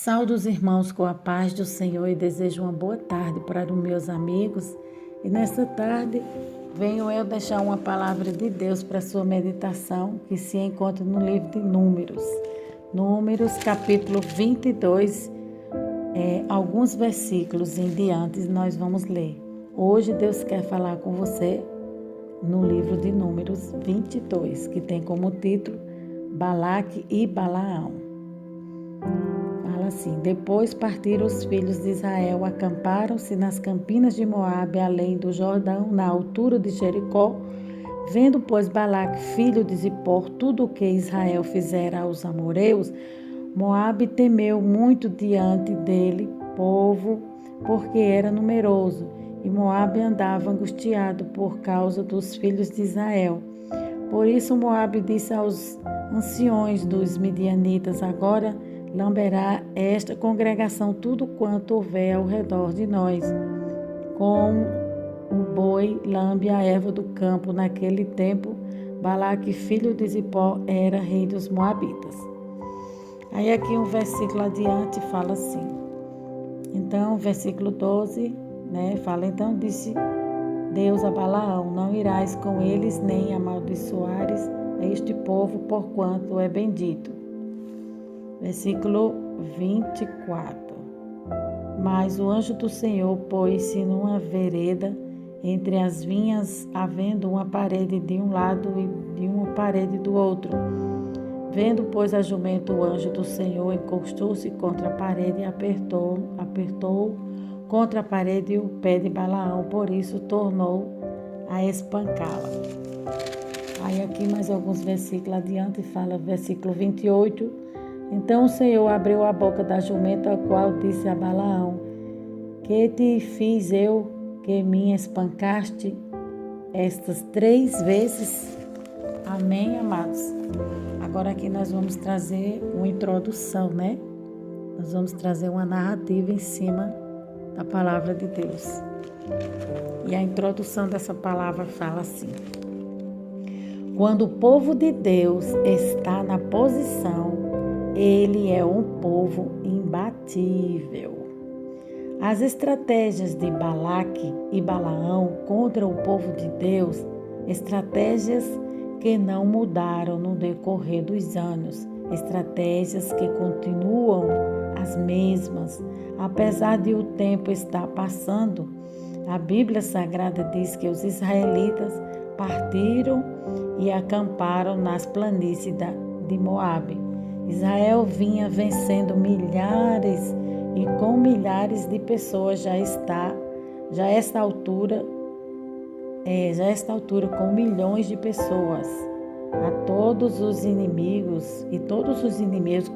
Saúdo os irmãos com a paz do Senhor e desejo uma boa tarde para os meus amigos. E nesta tarde venho eu deixar uma palavra de Deus para a sua meditação, que se encontra no livro de Números. Números, capítulo 22, alguns versículos em diante nós vamos ler. Hoje Deus quer falar com você no livro de Números 22, que tem como título Balaque e Balaão. Fala assim: depois partiram os filhos de Israel, acamparam-se nas campinas de Moabe, além do Jordão, na altura de Jericó. Vendo, pois, Balaque, filho de Zippor, tudo o que Israel fizera aos amoreus, Moabe temeu muito diante dele, povo, porque era numeroso, e Moabe andava angustiado por causa dos filhos de Israel. Por isso Moabe disse aos anciões dos midianitas: agora lamberá esta congregação tudo quanto houver ao redor de nós, como o boi lambe a erva do campo. Naquele tempo, Balaque, filho de Zippor, era rei dos Moabitas. Aí aqui um versículo adiante fala assim. Então, versículo 12, fala: então disse Deus a Balaão: não irás com eles, nem amaldiçoares a este povo, porquanto é bendito. Versículo 24. Mas o anjo do Senhor pôs-se numa vereda entre as vinhas, havendo uma parede de um lado e de uma parede do outro. Vendo, pois, a jumenta o anjo do Senhor, encostou-se contra a parede e apertou contra a parede o pé de Balaão, por isso tornou a espancá-la. Aí aqui mais alguns versículos adiante fala, versículo 28. Então o Senhor abriu a boca da jumenta, a qual disse a Balaão: que te fiz eu, que me espancaste estas 3 vezes? Amém, amados? Agora aqui nós vamos trazer uma introdução, Nós vamos trazer uma narrativa em cima da palavra de Deus. E a introdução dessa palavra fala assim: quando o povo de Deus está na posição, ele é um povo imbatível. As estratégias de Balaque e Balaão contra o povo de Deus, estratégias que não mudaram no decorrer dos anos, estratégias que continuam as mesmas, apesar de o tempo estar passando. A Bíblia Sagrada diz que os israelitas partiram e acamparam nas planícies de Moabe. Israel vinha vencendo milhares e com milhares de pessoas já esta altura com milhões de pessoas. A todos os inimigos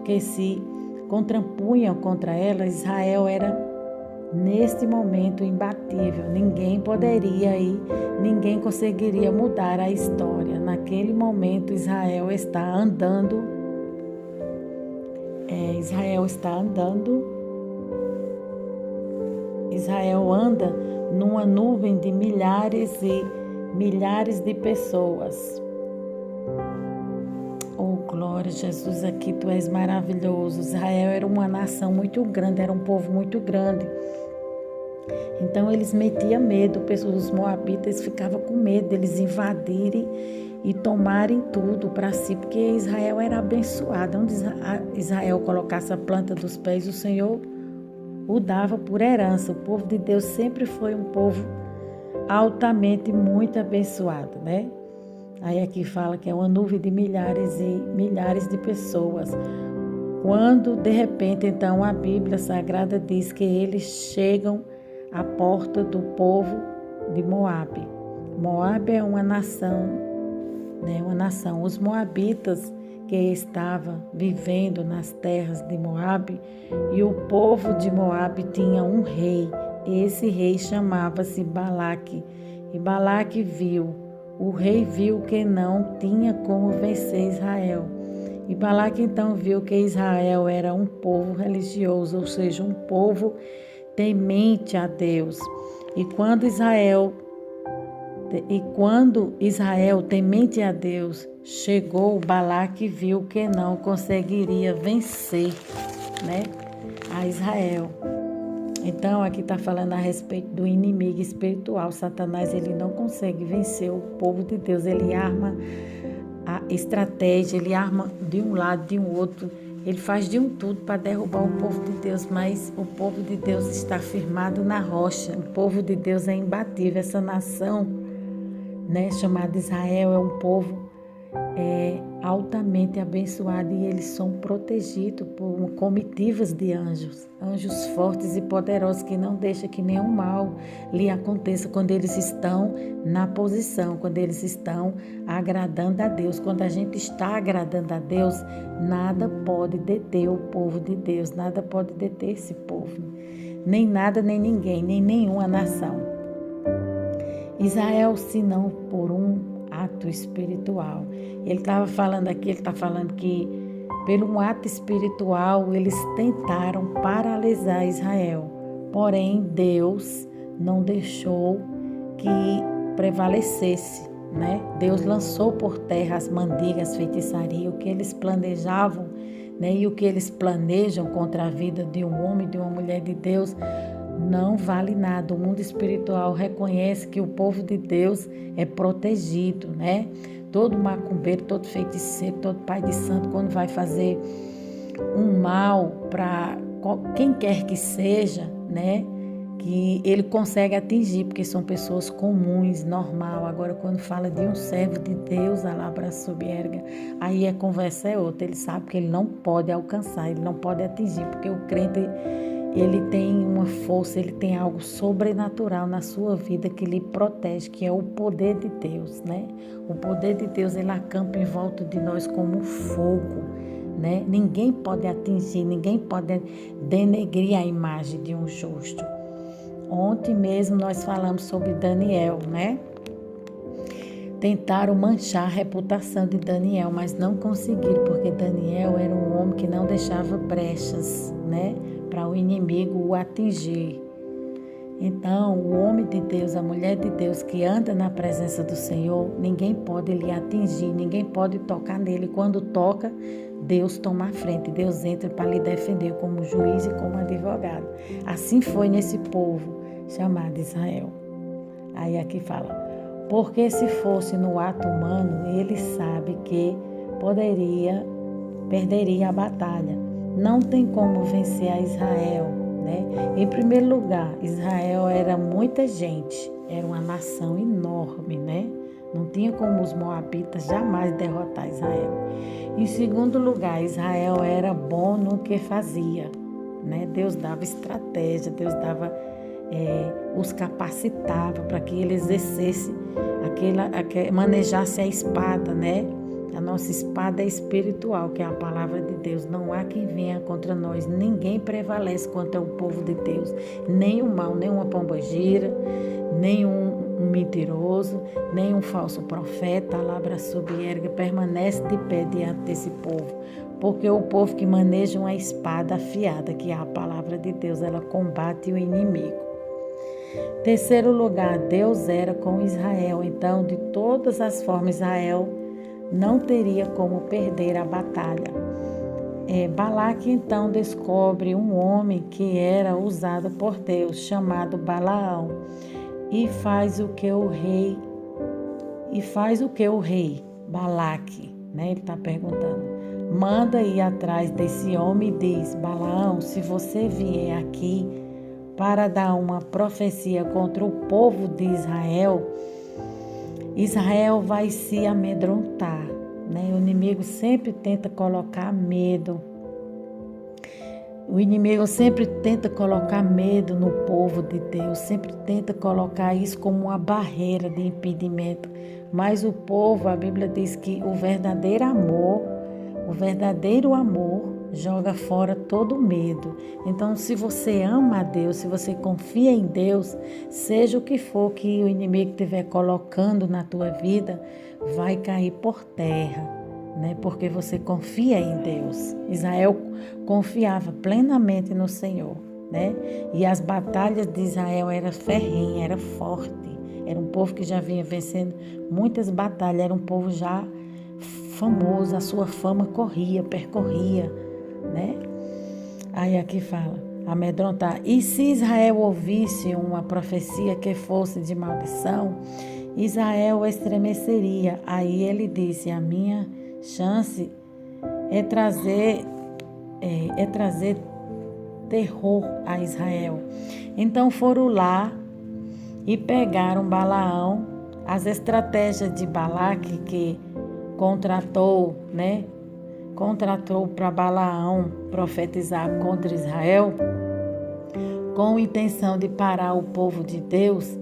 que se contrapunham contra ela, Israel era neste momento imbatível. Ninguém conseguiria mudar a história. Naquele momento Israel anda numa nuvem de milhares e milhares de pessoas. Oh, glória a Jesus, aqui tu és maravilhoso. Israel era uma nação muito grande, era um povo muito grande. Então eles metiam medo, os moabitas ficavam com medo deles invadirem e tomarem tudo para si, porque Israel era abençoado. Onde Israel colocasse a planta dos pés, o Senhor o dava por herança. O povo de Deus sempre foi um povo altamente muito abençoado, Aí aqui fala que é uma nuvem de milhares e milhares de pessoas. Quando, de repente, então, a Bíblia Sagrada diz que eles chegam à porta do povo de Moabe. Moabe é uma nação, Os moabitas que estavam vivendo nas terras de Moabe, e o povo de Moabe tinha um rei. Esse rei chamava-se Balaque. E Balaque o rei viu que não tinha como vencer Israel. E Balaque então viu que Israel era um povo religioso, ou seja, um povo temente a Deus. E quando Israel, temente a Deus, chegou, Balaque viu que não conseguiria vencer, a Israel. Então, aqui está falando a respeito do inimigo espiritual. Satanás, ele não consegue vencer o povo de Deus. Ele arma a estratégia, ele arma de um lado, de um outro. Ele faz de um tudo para derrubar o povo de Deus, mas o povo de Deus está firmado na rocha. O povo de Deus é imbatível. Essa nação, né, chamada Israel, é um povo altamente abençoado e eles são protegidos por comitivas de anjos, anjos fortes e poderosos que não deixam que nenhum mal lhe aconteça quando eles estão na posição, quando eles estão agradando a Deus. Quando a gente está agradando a Deus, nada pode deter o povo de Deus, nada pode deter esse povo, nem nada, nem ninguém, nem nenhuma nação. Israel, senão por um ato espiritual. Ele estava falando aqui, ele está falando que pelo um ato espiritual eles tentaram paralisar Israel. Porém, Deus não deixou que prevalecesse, né? Deus lançou por terra as mandigas, feitiçaria, o que eles planejavam, né? E o que eles planejam contra a vida de um homem, de uma mulher de Deus, não vale nada. O mundo espiritual reconhece que o povo de Deus é protegido, né? Todo macumbeiro, todo feiticeiro, todo pai de santo, quando vai fazer um mal para quem quer que seja, né? Que ele consegue atingir, porque são pessoas comuns, normal. Agora, quando fala de um servo de Deus, alabra sob erga, aí a conversa é outra. Ele sabe que ele não pode alcançar, ele não pode atingir, porque o crente, ele tem uma força, ele tem algo sobrenatural na sua vida que lhe protege, que é o poder de Deus, né? O poder de Deus, ele acampa em volta de nós como um fogo, né? Ninguém pode atingir, ninguém pode denegrir a imagem de um justo. Ontem mesmo nós falamos sobre Daniel, né? Tentaram manchar a reputação de Daniel, mas não conseguiram, porque Daniel era um homem que não deixava brechas, né? Para o inimigo o atingir. Então, o homem de Deus, a mulher de Deus que anda na presença do Senhor, ninguém pode lhe atingir, ninguém pode tocar nele. Quando toca, Deus toma a frente, Deus entra para lhe defender como juiz e como advogado. Assim foi nesse povo chamado Israel. Aí aqui fala, porque se fosse no ato humano, ele sabe que perderia a batalha. Não tem como vencer a Israel, né? Em primeiro lugar, Israel era muita gente, era uma nação enorme, né? Não tinha como os moabitas jamais derrotar Israel. Em segundo lugar, Israel era bom no que fazia, né? Deus dava estratégia, Deus dava, os capacitava para que ele exercesse, manejasse a espada, né? A nossa espada é espiritual, que é a palavra de Deus. Não há quem venha contra nós. Ninguém prevalece contra o povo de Deus. Nem o mal, nem uma pombagira, nem um mentiroso, nem um falso profeta, alabra sob erga, permanece de pé diante desse povo. Porque o povo que maneja uma espada afiada, que é a palavra de Deus, ela combate o inimigo. Terceiro lugar, Deus era com Israel. Então, de todas as formas, Israel não teria como perder a batalha. Balaque então descobre um homem que era usado por Deus, chamado Balaão, e faz o que o rei Balaque, né? Ele está perguntando, manda ir atrás desse homem e diz, Balaão, se você vier aqui para dar uma profecia contra o povo de Israel, Israel vai se amedrontar, né? O inimigo sempre tenta colocar medo. O inimigo sempre tenta colocar medo no povo de Deus, sempre tenta colocar isso como uma barreira de impedimento. Mas o povo, a Bíblia diz que o verdadeiro amor joga fora todo medo. Então, se você ama a Deus, se você confia em Deus, seja o que for que o inimigo estiver colocando na tua vida, vai cair por terra, né? Porque você confia em Deus. Israel confiava plenamente no Senhor, né? E as batalhas de Israel eram ferrenhas, era forte. Era um povo que já vinha vencendo muitas batalhas, era um povo já famoso, a sua fama percorria, né? Aí aqui fala, amedrontar. E se Israel ouvisse uma profecia que fosse de maldição, Israel estremeceria. Aí ele disse, a minha chance é trazer terror a Israel. Então foram lá e pegaram Balaão, as estratégias de Balaque que contratou para Balaão profetizar contra Israel, com a intenção de parar o povo de Deus,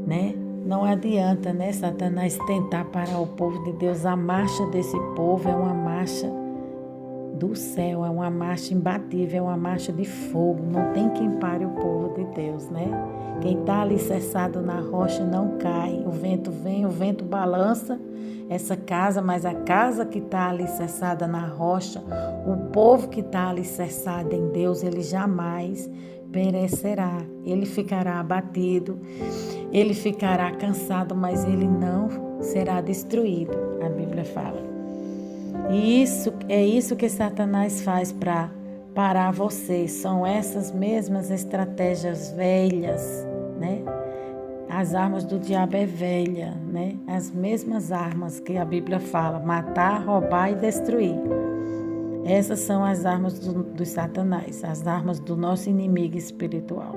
né? Não adianta, né, Satanás tentar parar o povo de Deus. A marcha desse povo é uma marcha do céu, é uma marcha imbatível, é uma marcha de fogo. Não tem quem pare o povo de Deus, né? Quem está alicerçado na rocha não cai. O vento vem, o vento balança essa casa, mas a casa que está alicerçada na rocha, o povo que está alicerçado em Deus, ele jamais perecerá. Ele ficará abatido, ele ficará cansado, mas ele não será destruído, a Bíblia fala. E é isso que Satanás faz para parar vocês. São essas mesmas estratégias velhas, né? As armas do diabo é velha, né? As mesmas armas que a Bíblia fala, matar, roubar e destruir. Essas são as armas do Satanás, as armas do nosso inimigo espiritual.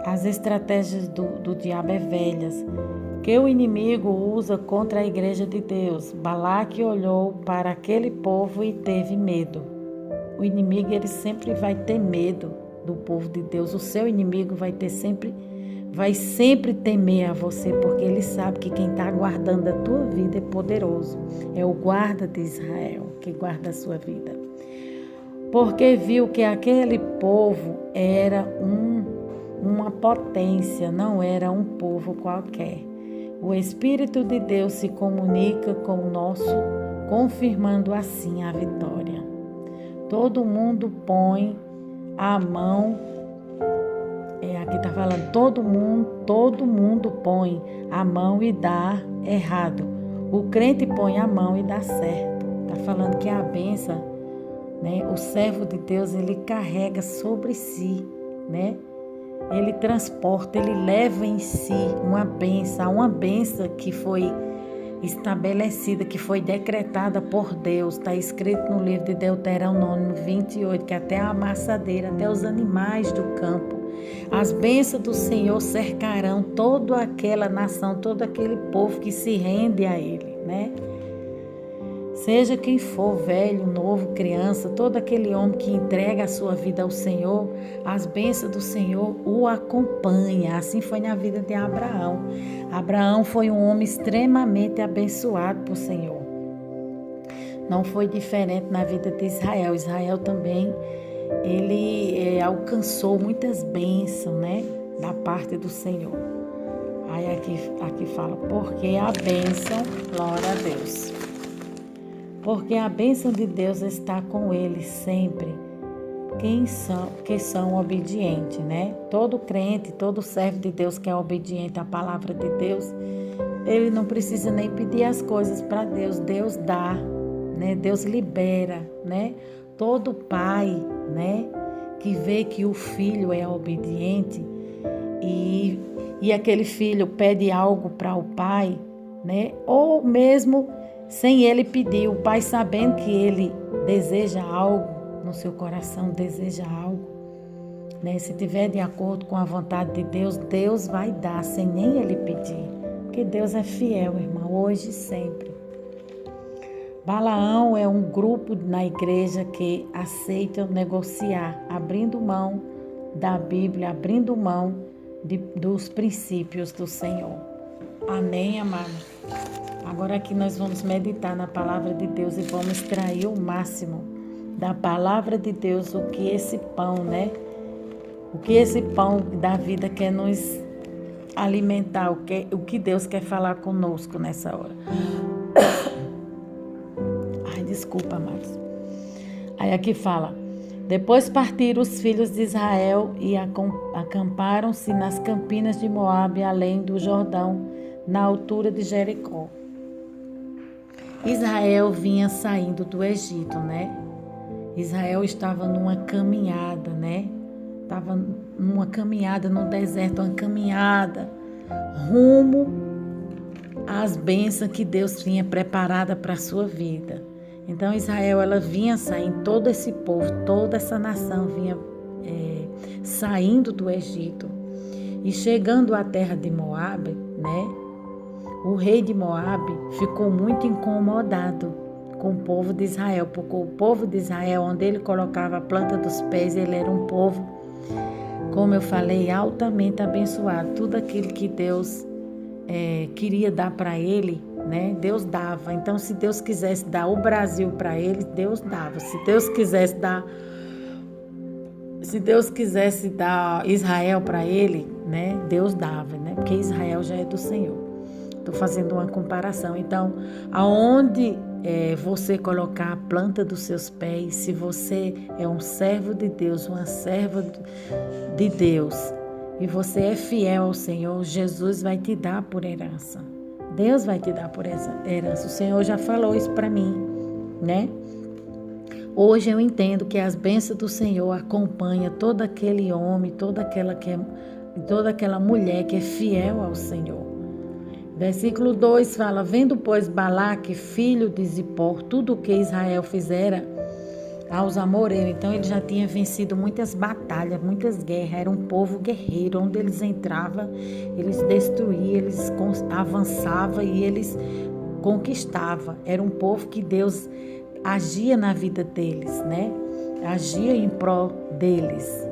As estratégias do diabo é velhas, que o inimigo usa contra a igreja de Deus. Balaque olhou para aquele povo e teve medo. O inimigo, ele sempre vai ter medo do povo de Deus. O seu inimigo vai sempre temer a você, porque ele sabe que quem está guardando a tua vida é poderoso. É o guarda de Israel que guarda a sua vida. Porque viu que aquele povo era uma potência, não era um povo qualquer. O Espírito de Deus se comunica com o nosso, confirmando assim a vitória. Todo mundo põe a mão, aqui está falando, todo mundo põe a mão e dá errado. O crente põe a mão e dá certo. Está falando que a bênção, né? O servo de Deus, ele carrega sobre si, né? Ele transporta, ele leva em si uma bênção que foi estabelecida, que foi decretada por Deus. Está escrito no livro de Deuteronômio 28, que até a amassadeira, até os animais do campo, as bênçãos do Senhor cercarão toda aquela nação, todo aquele povo que se rende a Ele, né? Seja quem for, velho, novo, criança, todo aquele homem que entrega a sua vida ao Senhor, as bênçãos do Senhor o acompanham. Assim foi na vida de Abraão. Abraão foi um homem extremamente abençoado por Senhor. Não foi diferente na vida de Israel. Israel também, ele alcançou muitas bênçãos, né, da parte do Senhor. Aí aqui fala, porque a bênção, glória a Deus. Porque a bênção de Deus está com eles sempre, que são obedientes, né? Todo crente, todo servo de Deus que é obediente à palavra de Deus, ele não precisa nem pedir as coisas para Deus, Deus dá, né? Deus libera, né? Todo pai, né, que vê que o filho é obediente e aquele filho pede algo para o pai, né? Ou mesmo sem ele pedir, o pai sabendo que ele deseja algo no seu coração, deseja algo, né? Se tiver de acordo com a vontade de Deus, Deus vai dar sem nem ele pedir, porque Deus é fiel, irmão, hoje e sempre. Balaão é um grupo na igreja que aceita negociar, abrindo mão da Bíblia, abrindo mão dos princípios do Senhor. Amém, amado? Agora aqui nós vamos meditar na palavra de Deus e vamos extrair o máximo da palavra de Deus, o que esse pão, né? O que esse pão da vida quer nos alimentar, o que Deus quer falar conosco nessa hora. Ai, desculpa, amados. Aí aqui fala, depois partiram os filhos de Israel e acamparam-se nas campinas de Moabe, além do Jordão, na altura de Jericó. Israel vinha saindo do Egito, né? Israel estava numa caminhada, né? Estava numa caminhada no deserto, uma caminhada rumo às bênçãos que Deus tinha preparada para a sua vida. Então Israel, ela vinha saindo, todo esse povo, toda essa nação vinha saindo do Egito e chegando à terra de Moabe, né? O rei de Moabe ficou muito incomodado com o povo de Israel, porque o povo de Israel, onde ele colocava a planta dos pés, ele era um povo, como eu falei, altamente abençoado. Tudo aquilo que Deus queria dar para ele, né? Deus dava. Então, se Deus quisesse dar o Brasil para ele, Deus dava. Se Deus quisesse dar Israel para ele, né? Deus dava, né? Porque Israel já é do Senhor. Estou fazendo uma comparação. Então, aonde você colocar a planta dos seus pés, se você é um servo de Deus, uma serva de Deus, e você é fiel ao Senhor, Jesus vai te dar por herança. Deus vai te dar por essa herança. O Senhor já falou isso para mim, né? Hoje eu entendo que as bênçãos do Senhor acompanham todo aquele homem, toda aquela mulher que é fiel ao Senhor. Versículo 2 fala: vendo, pois, Balaque, filho de Zippor, tudo o que Israel fizera aos amoreus. Então ele já tinha vencido muitas batalhas, muitas guerras. Era um povo guerreiro, onde eles entravam, eles destruíam, eles avançavam e eles conquistavam. Era um povo que Deus agia na vida deles, né? Agia em prol deles.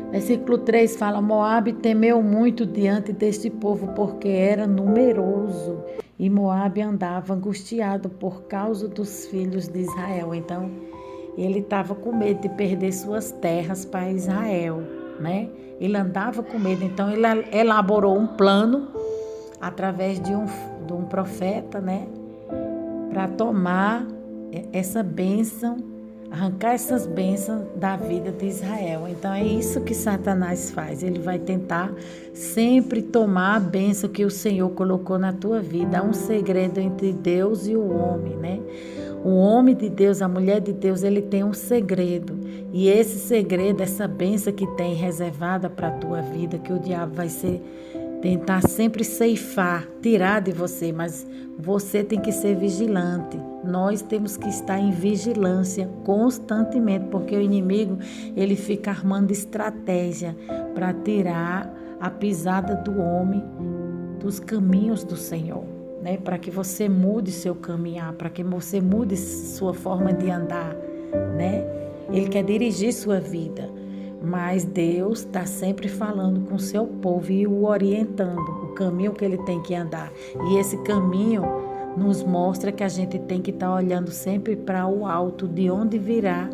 Versículo 3 fala: Moabe temeu muito diante deste povo, porque era numeroso, e Moabe andava angustiado por causa dos filhos de Israel. Então, ele estava com medo de perder suas terras para Israel, né? Ele andava com medo, então ele elaborou um plano através de um profeta, né? Para tomar essa bênção, arrancar essas bênçãos da vida de Israel. Então é isso que Satanás faz. Ele vai tentar sempre tomar a bênção que o Senhor colocou na tua vida. Há um segredo entre Deus e o homem, né? O homem de Deus, a mulher de Deus, ele tem um segredo. E esse segredo, essa bênção que tem reservada para a tua vida, que o diabo vai tentar sempre ceifar, tirar de você, mas você tem que ser vigilante. Nós temos que estar em vigilância constantemente, porque o inimigo, ele fica armando estratégia para tirar a pisada do homem dos caminhos do Senhor, né? Para que você mude seu caminhar, para que você mude sua forma de andar, né? Ele quer dirigir sua vida. Mas Deus está sempre falando com o seu povo e o orientando, o caminho que ele tem que andar. E esse caminho nos mostra que a gente tem que estar olhando sempre para o alto, de onde virá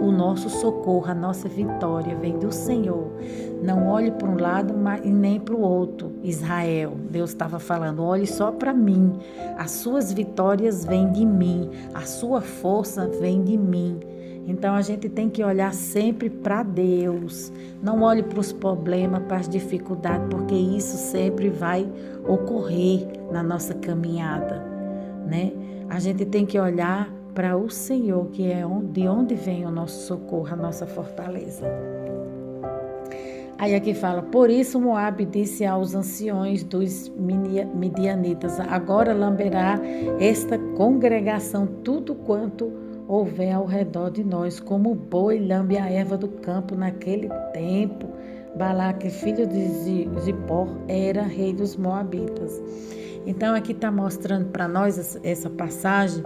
o nosso socorro, a nossa vitória vem do Senhor. Não olhe para um lado e nem para o outro. Israel, Deus estava falando: olhe só para mim, as suas vitórias vêm de mim, a sua força vem de mim. Então a gente tem que olhar sempre para Deus. Não olhe para os problemas, para as dificuldades, porque isso sempre vai ocorrer na nossa caminhada, né? A gente tem que olhar para o Senhor, que é de onde vem o nosso socorro, a nossa fortaleza. Aí aqui fala: por isso Moabe disse aos anciões dos midianitas: agora lamberá esta congregação tudo quanto houver ao redor de nós, como o boi lambe a erva do campo. Naquele tempo, Balaque, filho de Zippor, era rei dos Moabitas. Então aqui está mostrando para nós essa passagem,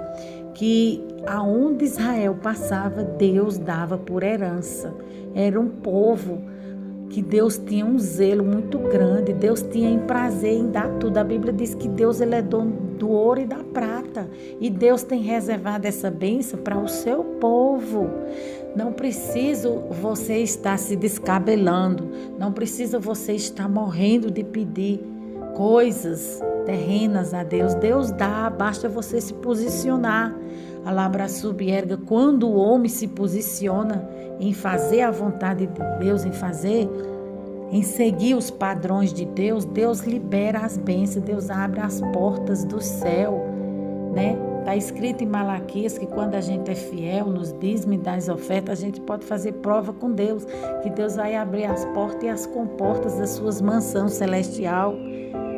que aonde Israel passava, Deus dava por herança. Era um povo que Deus tinha um zelo muito grande, Deus tinha prazer em dar tudo. A Bíblia diz que Deus, ele é dono do ouro e da prata, e Deus tem reservado essa bênção para o seu povo. Não precisa você estar se descabelando, não precisa você estar morrendo de pedir coisas terrenas a Deus. Deus dá, basta você se posicionar. A labra subierga, quando o homem se posiciona em fazer a vontade de Deus, em seguir os padrões de Deus, Deus libera as bênçãos, Deus abre as portas do céu, né? Está escrito em Malaquias que quando a gente é fiel nos dízimos e das ofertas, a gente pode fazer prova com Deus, que Deus vai abrir as portas e as comportas das suas mansões celestial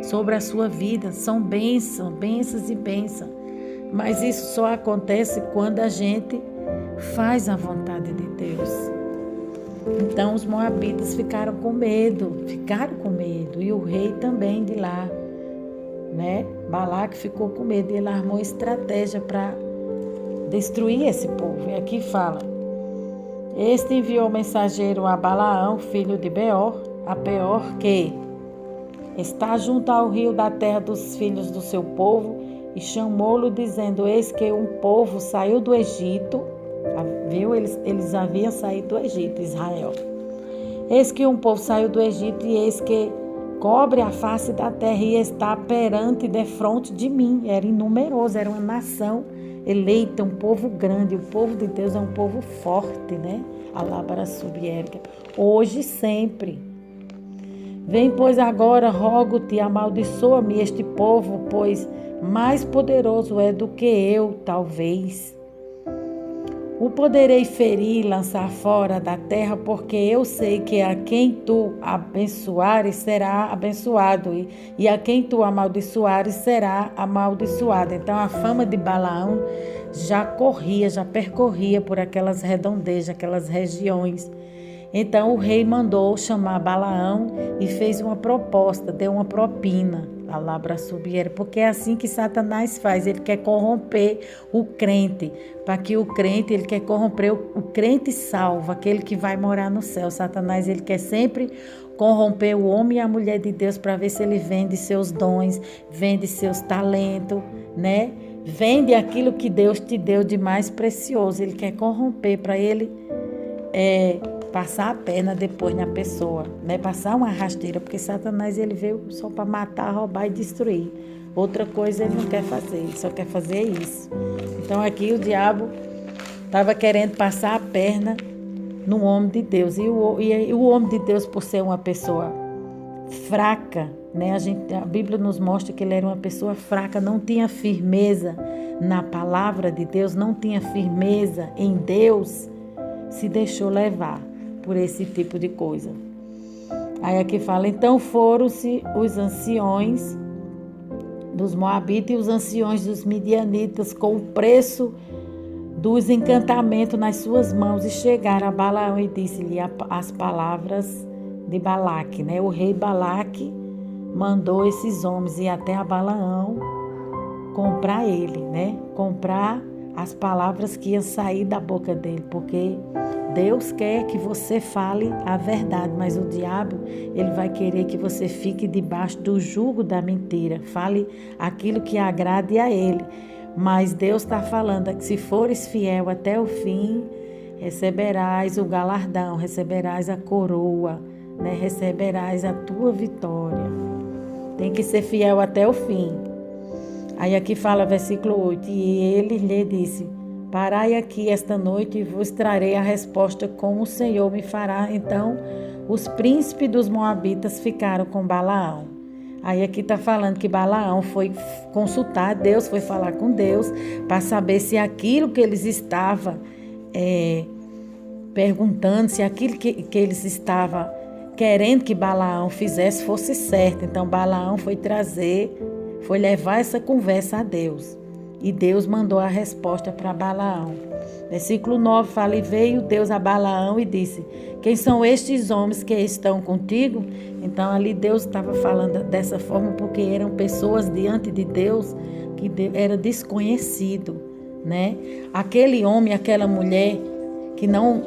sobre a sua vida. São bênçãos e bênçãos. Mas isso só acontece quando a gente faz a vontade de Deus. Então os moabitas ficaram com medo, e o rei também de lá, né? Balaque ficou com medo e ele armou estratégia para destruir esse povo. E aqui fala: este enviou mensageiro a Balaão, filho de Beor, a Peor, que está junto ao rio da terra dos filhos do seu povo, e chamou-lo dizendo: eis que um povo saiu do Egito. Viu? Eles haviam saído do Egito, Israel. Eis que um povo saiu do Egito, e eis que cobre a face da terra e está perante defronte de mim. Era inumeroso, era uma nação eleita, um povo grande. O povo de Deus é um povo forte, né? Alabara subiérica. Hoje e sempre. Vem, pois, agora, rogo-te, amaldiçoa-me este povo, pois mais poderoso é do que eu, talvez. O poderei ferir e lançar fora da terra, porque eu sei que a quem tu abençoares será abençoado, e a quem tu amaldiçoares será amaldiçoado. Então a fama de Balaão já percorria por aquelas redondezas, aquelas regiões. Então o rei mandou chamar Balaão e fez uma proposta, deu uma propina. Alabra subiera, porque é assim que Satanás faz. Ele quer corromper o crente, para que o crente, ele quer corromper o crente salvo, aquele que vai morar no céu. Satanás, ele quer sempre corromper o homem e a mulher de Deus para ver se ele vende seus dons, vende seus talentos, né? Vende aquilo que Deus te deu de mais precioso. Ele quer corromper para ele passar a perna depois na pessoa, né? Passar uma rasteira, porque Satanás ele veio só para matar, roubar e destruir. Outra coisa ele não quer fazer, ele só quer fazer isso. Então aqui o diabo estava querendo passar a perna no homem de Deus. E o homem de Deus, por ser uma pessoa fraca, né? A Bíblia nos mostra que ele era uma pessoa fraca, não tinha firmeza na palavra de Deus, não tinha firmeza em Deus, se deixou levar por esse tipo de coisa. Aí aqui fala: então foram-se os anciões dos Moabitas e os anciões dos Midianitas com o preço dos encantamentos nas suas mãos, e chegaram a Balaão e disse-lhe as palavras de Balaque, né? O rei Balaque mandou esses homens ir até a Balaão comprar ele, né? Comprar as palavras que iam sair da boca dele, porque Deus quer que você fale a verdade, mas o diabo, ele vai querer que você fique debaixo do jugo da mentira. Fale aquilo que agrade a ele. Mas Deus está falando que se fores fiel até o fim, receberás o galardão, receberás a coroa, né? Receberás a tua vitória. Tem que ser fiel até o fim. Aí aqui fala versículo 8, e ele lhe disse: parai aqui esta noite e vos trarei a resposta como o Senhor me fará. Então os príncipes dos Moabitas ficaram com Balaão. Aí aqui está falando que Balaão foi consultar Deus, foi falar com Deus para saber se aquilo que eles estavam perguntando, se aquilo que eles estavam querendo que Balaão fizesse fosse certo. Então Balaão foi levar essa conversa a Deus. E Deus mandou a resposta para Balaão. Versículo 9 fala: e veio Deus a Balaão e disse: quem são estes homens que estão contigo? Então ali Deus estava falando dessa forma porque eram pessoas diante de Deus que era desconhecido, né? Aquele homem, aquela mulher que não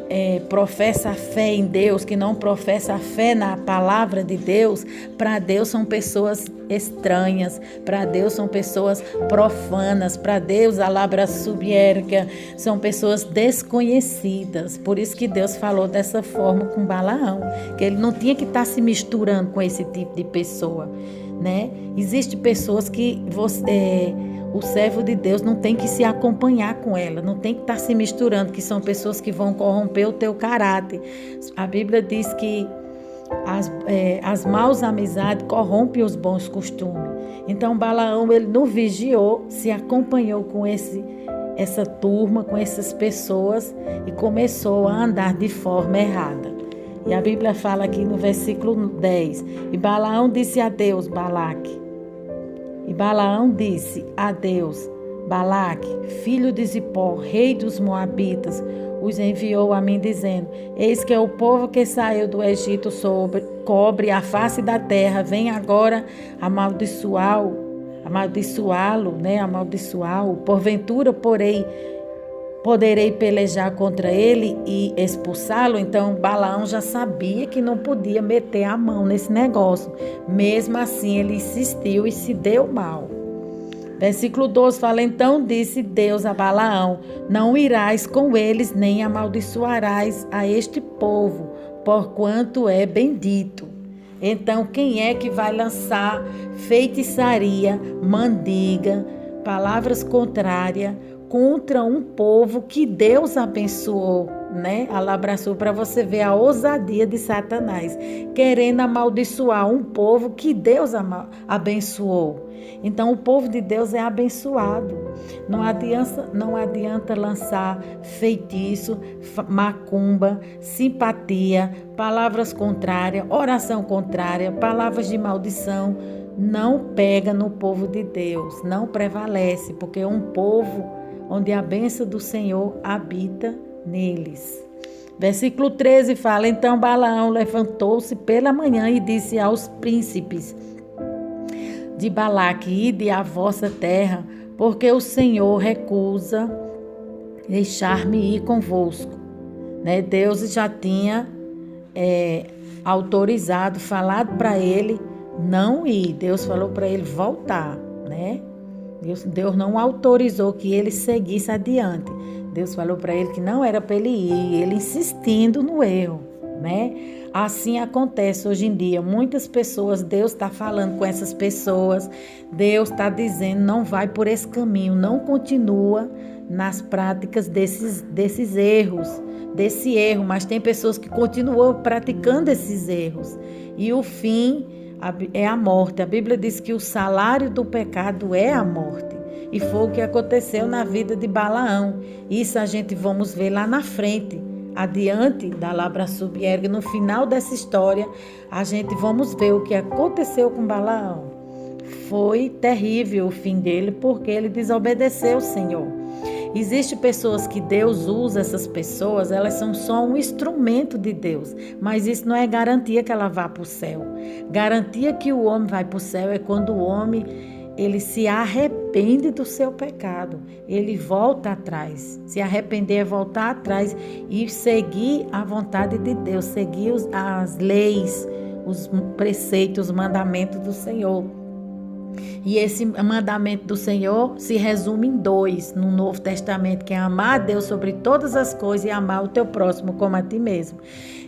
professa a fé em Deus, que não professa a fé na palavra de Deus, para Deus são pessoas estranhas, para Deus são pessoas profanas, para Deus, alabra subiérica, são pessoas desconhecidas. Por isso que Deus falou dessa forma com Balaão, que ele não tinha que estar se misturando com esse tipo de pessoa, né? Existem pessoas que o servo de Deus não tem que se acompanhar com ela, não tem que estar se misturando, que são pessoas que vão corromper o teu caráter. A Bíblia diz que as maus amizades corrompem os bons costumes. Então Balaão, ele não vigiou, se acompanhou com essa turma, com essas pessoas e começou a andar de forma errada. E a Bíblia fala aqui no versículo 10, e Balaão disse a Deus, Balaque, e Balaão disse a Deus, Balaque, filho de Zippor, rei dos Moabitas, os enviou a mim dizendo, eis que o povo que saiu do Egito cobre a face da terra, vem agora amaldiçoá-lo, porventura poderei pelejar contra ele e expulsá-lo. Então Balaão já sabia que não podia meter a mão nesse negócio, mesmo assim ele insistiu e se deu mal. Versículo 12 fala, então disse Deus a Balaão, não irás com eles, nem amaldiçoarás a este povo, porquanto é bendito. Então, quem é que vai lançar feitiçaria, mandiga, palavras contrárias contra um povo que Deus abençoou, né? Alabraçou, para você ver a ousadia de Satanás, querendo amaldiçoar um povo que Deus abençoou. Então, o povo de Deus é abençoado. Não adianta lançar feitiço, macumba, simpatia, palavras contrárias, oração contrária, palavras de maldição. Não pega no povo de Deus, não prevalece, porque é um povo onde a bênção do Senhor habita neles. Versículo 13 fala, então Balaão levantou-se pela manhã e disse aos príncipes de Balaque, ide à vossa terra, porque o Senhor recusa deixar-me ir convosco. Né? Deus já tinha autorizado, falado para ele não ir. Deus falou para ele voltar, né? Deus não autorizou que ele seguisse adiante. Deus falou para ele que não era para ele ir, ele insistindo no erro, né? Assim acontece hoje em dia. Muitas pessoas, Deus está falando com essas pessoas, Deus está dizendo, não vai por esse caminho, não continua nas práticas desses erros, desse erro, mas tem pessoas que continuam praticando esses erros. E o fim é a morte. A Bíblia diz que o salário do pecado é a morte. E foi o que aconteceu na vida de Balaão. Isso a gente vamos ver lá na frente, adiante da Labra Subierg. No final dessa história, a gente vamos ver o que aconteceu com Balaão. Foi terrível o fim dele, porque ele desobedeceu o Senhor. Existem pessoas que Deus usa, essas pessoas, elas são só um instrumento de Deus, mas isso não é garantia que ela vá para o céu. Garantia que o homem vai para o céu é quando o homem ele se arrepende do seu pecado, ele volta atrás. Se arrepender é voltar atrás e seguir a vontade de Deus, seguir as leis, os preceitos, os mandamentos do Senhor. E esse mandamento do Senhor se resume em 2 no Novo Testamento, que é amar a Deus sobre todas as coisas e amar o teu próximo como a ti mesmo.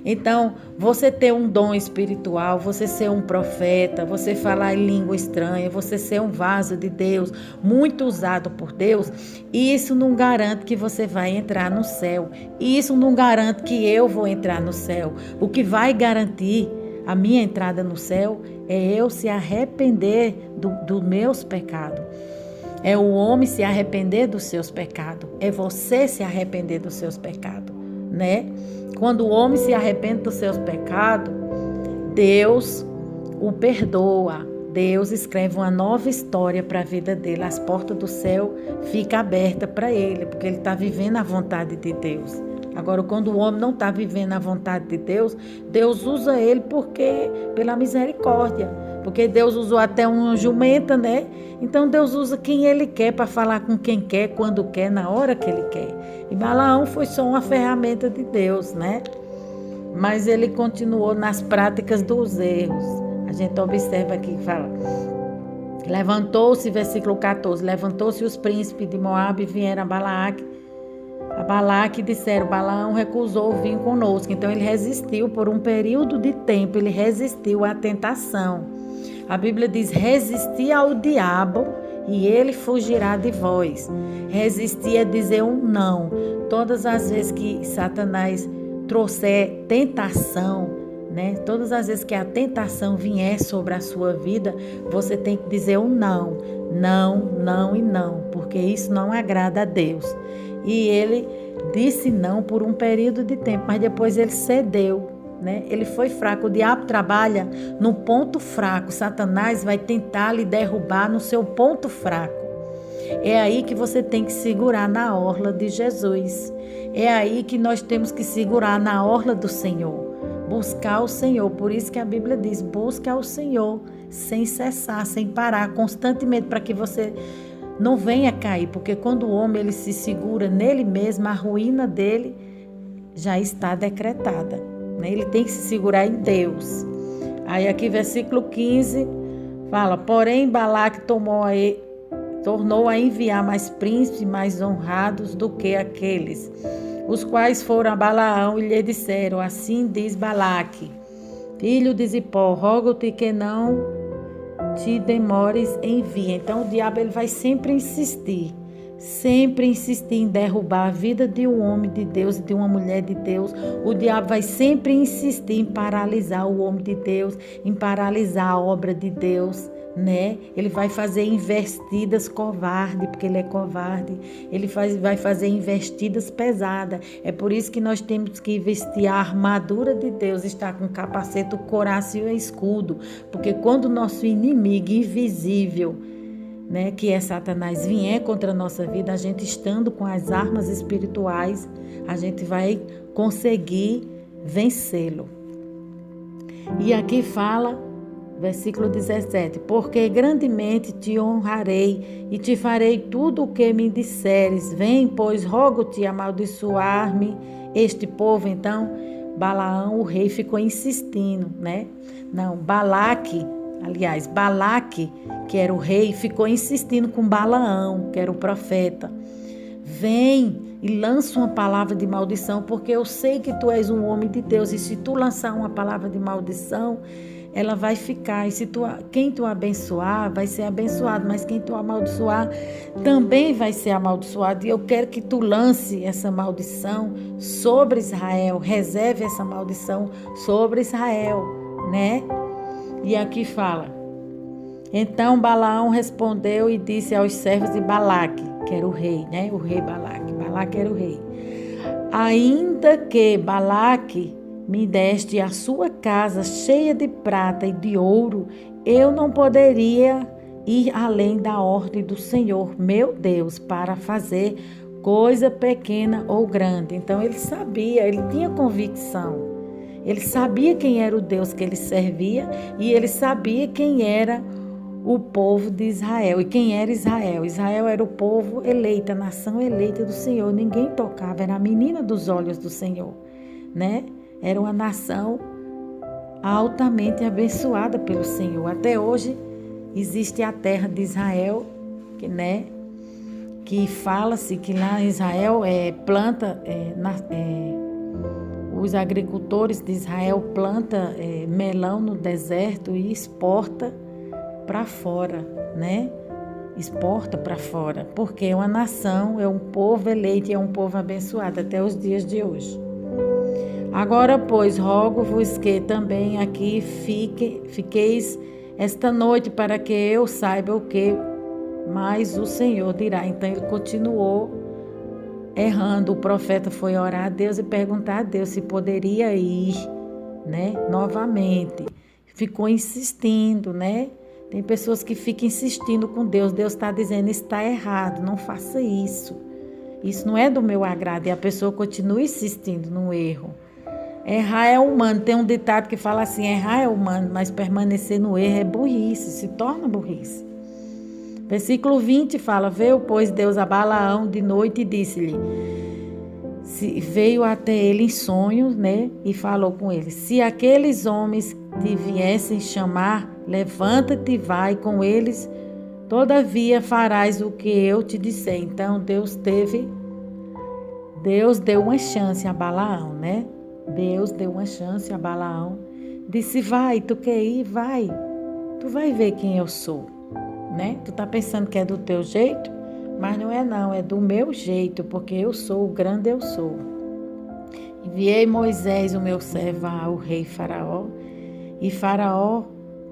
Então, você ter um dom espiritual, você ser um profeta, você falar em língua estranha, você ser um vaso de Deus, muito usado por Deus, isso não garante que você vai entrar no céu. Isso não garante que eu vou entrar no céu. O que vai garantir a minha entrada no céu é eu se arrepender dos meus pecados. É o homem se arrepender dos seus pecados. É você se arrepender dos seus pecados, né? Quando o homem se arrepende dos seus pecados, Deus o perdoa. Deus escreve uma nova história para a vida dele. As portas do céu ficam abertas para ele, porque ele está vivendo a vontade de Deus. Agora, quando o homem não está vivendo a vontade de Deus, Deus usa ele pela misericórdia. Porque Deus usou até uma jumenta, né? Então, Deus usa quem ele quer para falar com quem quer, quando quer, na hora que ele quer. E Balaão foi só uma ferramenta de Deus, né? Mas ele continuou nas práticas dos erros. A gente observa aqui que fala... Levantou-se, versículo 14, levantou-se os príncipes de Moabe e vieram a Balaque disseram, Balaão recusou vir conosco. Então ele resistiu por um período de tempo, ele resistiu à tentação. A Bíblia diz, resistir ao diabo e ele fugirá de vós. Resistir é dizer um não. Todas as vezes que Satanás trouxer tentação, né? Todas as vezes que a tentação vier sobre a sua vida, você tem que dizer um não. Não, não e não, porque isso não agrada a Deus. E ele disse não por um período de tempo, mas depois ele cedeu, né? Ele foi fraco. O diabo trabalha no ponto fraco. Satanás vai tentar lhe derrubar no seu ponto fraco. É aí que você tem que segurar na orla de Jesus. É aí que nós temos que segurar na orla do Senhor. Buscar o Senhor. Por isso que a Bíblia diz, busca o Senhor sem cessar, sem parar, constantemente, para que você não venha cair. Porque quando o homem ele se segura nele mesmo, a ruína dele já está decretada, né? Ele tem que se segurar em Deus. Aí aqui versículo 15 fala, porém Balaque tornou a enviar mais príncipes mais honrados do que aqueles, os quais foram a Balaão e lhe disseram, assim diz Balaque, filho de Zippor, rogo-te que não te demores em vir. Então o diabo ele vai sempre insistir em derrubar a vida de um homem de Deus, de uma mulher de Deus. O diabo vai sempre insistir em paralisar o homem de Deus, em paralisar a obra de Deus, né? Ele vai fazer investidas covardes, porque ele é covarde. Ele vai fazer investidas pesadas. É por isso que nós temos que vestir a armadura de Deus, estar com capacete, o coração e o escudo, porque quando o nosso inimigo invisível, né, que é Satanás, vier contra a nossa vida, a gente estando com as armas espirituais, a gente vai conseguir vencê-lo. E aqui fala, versículo 17, porque grandemente te honrarei e te farei tudo o que me disseres. Vem, pois, rogo-te amaldiçoar-me este povo. Então, Balaão, o rei, ficou insistindo, né? Não, Balaque, que era o rei, ficou insistindo com Balaão, que era o profeta. Vem e lança uma palavra de maldição, porque eu sei que tu és um homem de Deus, e se tu lançar uma palavra de maldição, ela vai ficar, e quem tu abençoar vai ser abençoado, mas quem tu amaldiçoar também vai ser amaldiçoado. E eu quero que tu lance essa maldição sobre Israel, reserve essa maldição sobre Israel, né? E aqui fala, então Balaão respondeu e disse aos servos de Balaque, que era o rei, né? O rei Balaque era o rei. Ainda que Balaque me deste a sua casa cheia de prata e de ouro, eu não poderia ir além da ordem do Senhor, meu Deus, para fazer coisa pequena ou grande. Então ele sabia, ele tinha convicção. Ele sabia quem era o Deus que ele servia e ele sabia quem era o povo de Israel. E quem era Israel? Israel era o povo eleito, a nação eleita do Senhor. Ninguém tocava, era a menina dos olhos do Senhor, né? Era uma nação altamente abençoada pelo Senhor. Até hoje existe a terra de Israel, que fala-se que lá em Israel os agricultores de Israel plantam melão no deserto e exporta para fora, né? Exporta para fora, porque é uma nação, é um povo eleito e é um povo abençoado até os dias de hoje. Agora, pois, rogo-vos que também aqui fiqueis esta noite, para que eu saiba o que mais o Senhor dirá. Então, ele continuou errando. O profeta foi orar a Deus e perguntar a Deus se poderia ir, né? Novamente. Ficou insistindo, né? Tem pessoas que ficam insistindo com Deus. Deus está dizendo, está errado, não faça isso. Isso não é do meu agrado. E a pessoa continua insistindo no erro. Errar é humano. Tem um ditado que fala assim, errar é humano, mas permanecer no erro é burrice, se torna burrice. Versículo 20 fala, veio, pois, Deus a Balaão de noite e disse-lhe, veio até ele em sonhos, né? E falou com ele, se aqueles homens te viessem chamar, levanta-te e vai com eles, todavia farás o que eu te disser. Então, Deus deu uma chance a Balaão, né? Deus deu uma chance a Balaão. Disse, vai, tu quer ir? Vai. Tu vai ver quem eu sou, né? Tu tá pensando que é do teu jeito? Mas não, é do meu jeito, porque eu sou o grande eu sou. Enviei Moisés, o meu servo, ao rei Faraó, e Faraó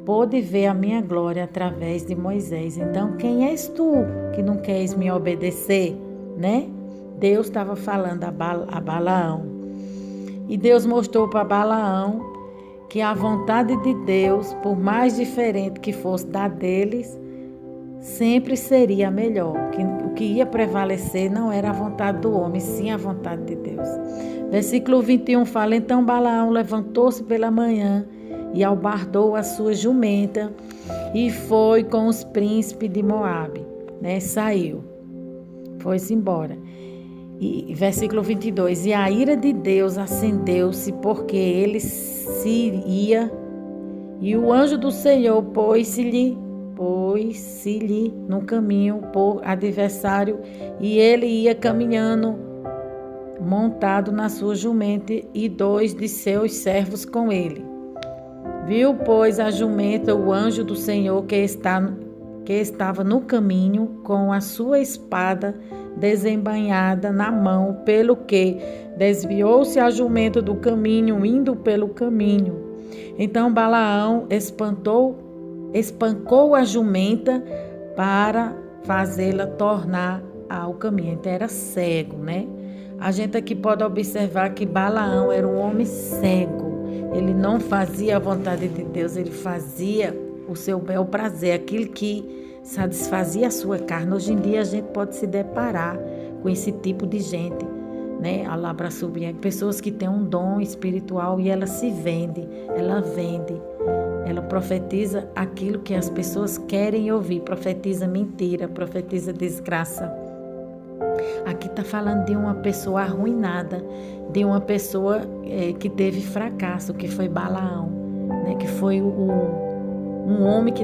pôde ver a minha glória através de Moisés. Então, quem és tu que não queres me obedecer, né? Deus estava falando a Balaão. E Deus mostrou para Balaão que a vontade de Deus, por mais diferente que fosse da deles, sempre seria a melhor. Que o que ia prevalecer não era a vontade do homem, sim a vontade de Deus. Versículo 21 fala: então Balaão levantou-se pela manhã e albardou a sua jumenta e foi com os príncipes de Moabe, né? Saiu, foi-se embora. E versículo 22, e a ira de Deus acendeu-se porque ele se ia, e o anjo do Senhor pôs-se-lhe no caminho por adversário, e ele ia caminhando montado na sua jumenta e 2 de seus servos com ele. Viu, pois, a jumenta o anjo do Senhor que estava no caminho com a sua espada desembainhada na mão, pelo que desviou-se a jumenta do caminho, indo pelo caminho. Então Balaão espancou a jumenta para fazê-la tornar ao caminho. Então era cego, né? A gente aqui pode observar que Balaão era um homem cego. Ele não fazia a vontade de Deus, ele fazia o seu bel prazer, aquilo que satisfazia a sua carne. Hoje em dia a gente pode se deparar com esse tipo de gente, né? Pessoas que têm um dom espiritual e ela se vende, ela profetiza aquilo que as pessoas querem ouvir, profetiza mentira, profetiza desgraça. Aqui está falando de uma pessoa arruinada, de uma pessoa que teve fracasso, que foi Balaão, né? Que foi um homem que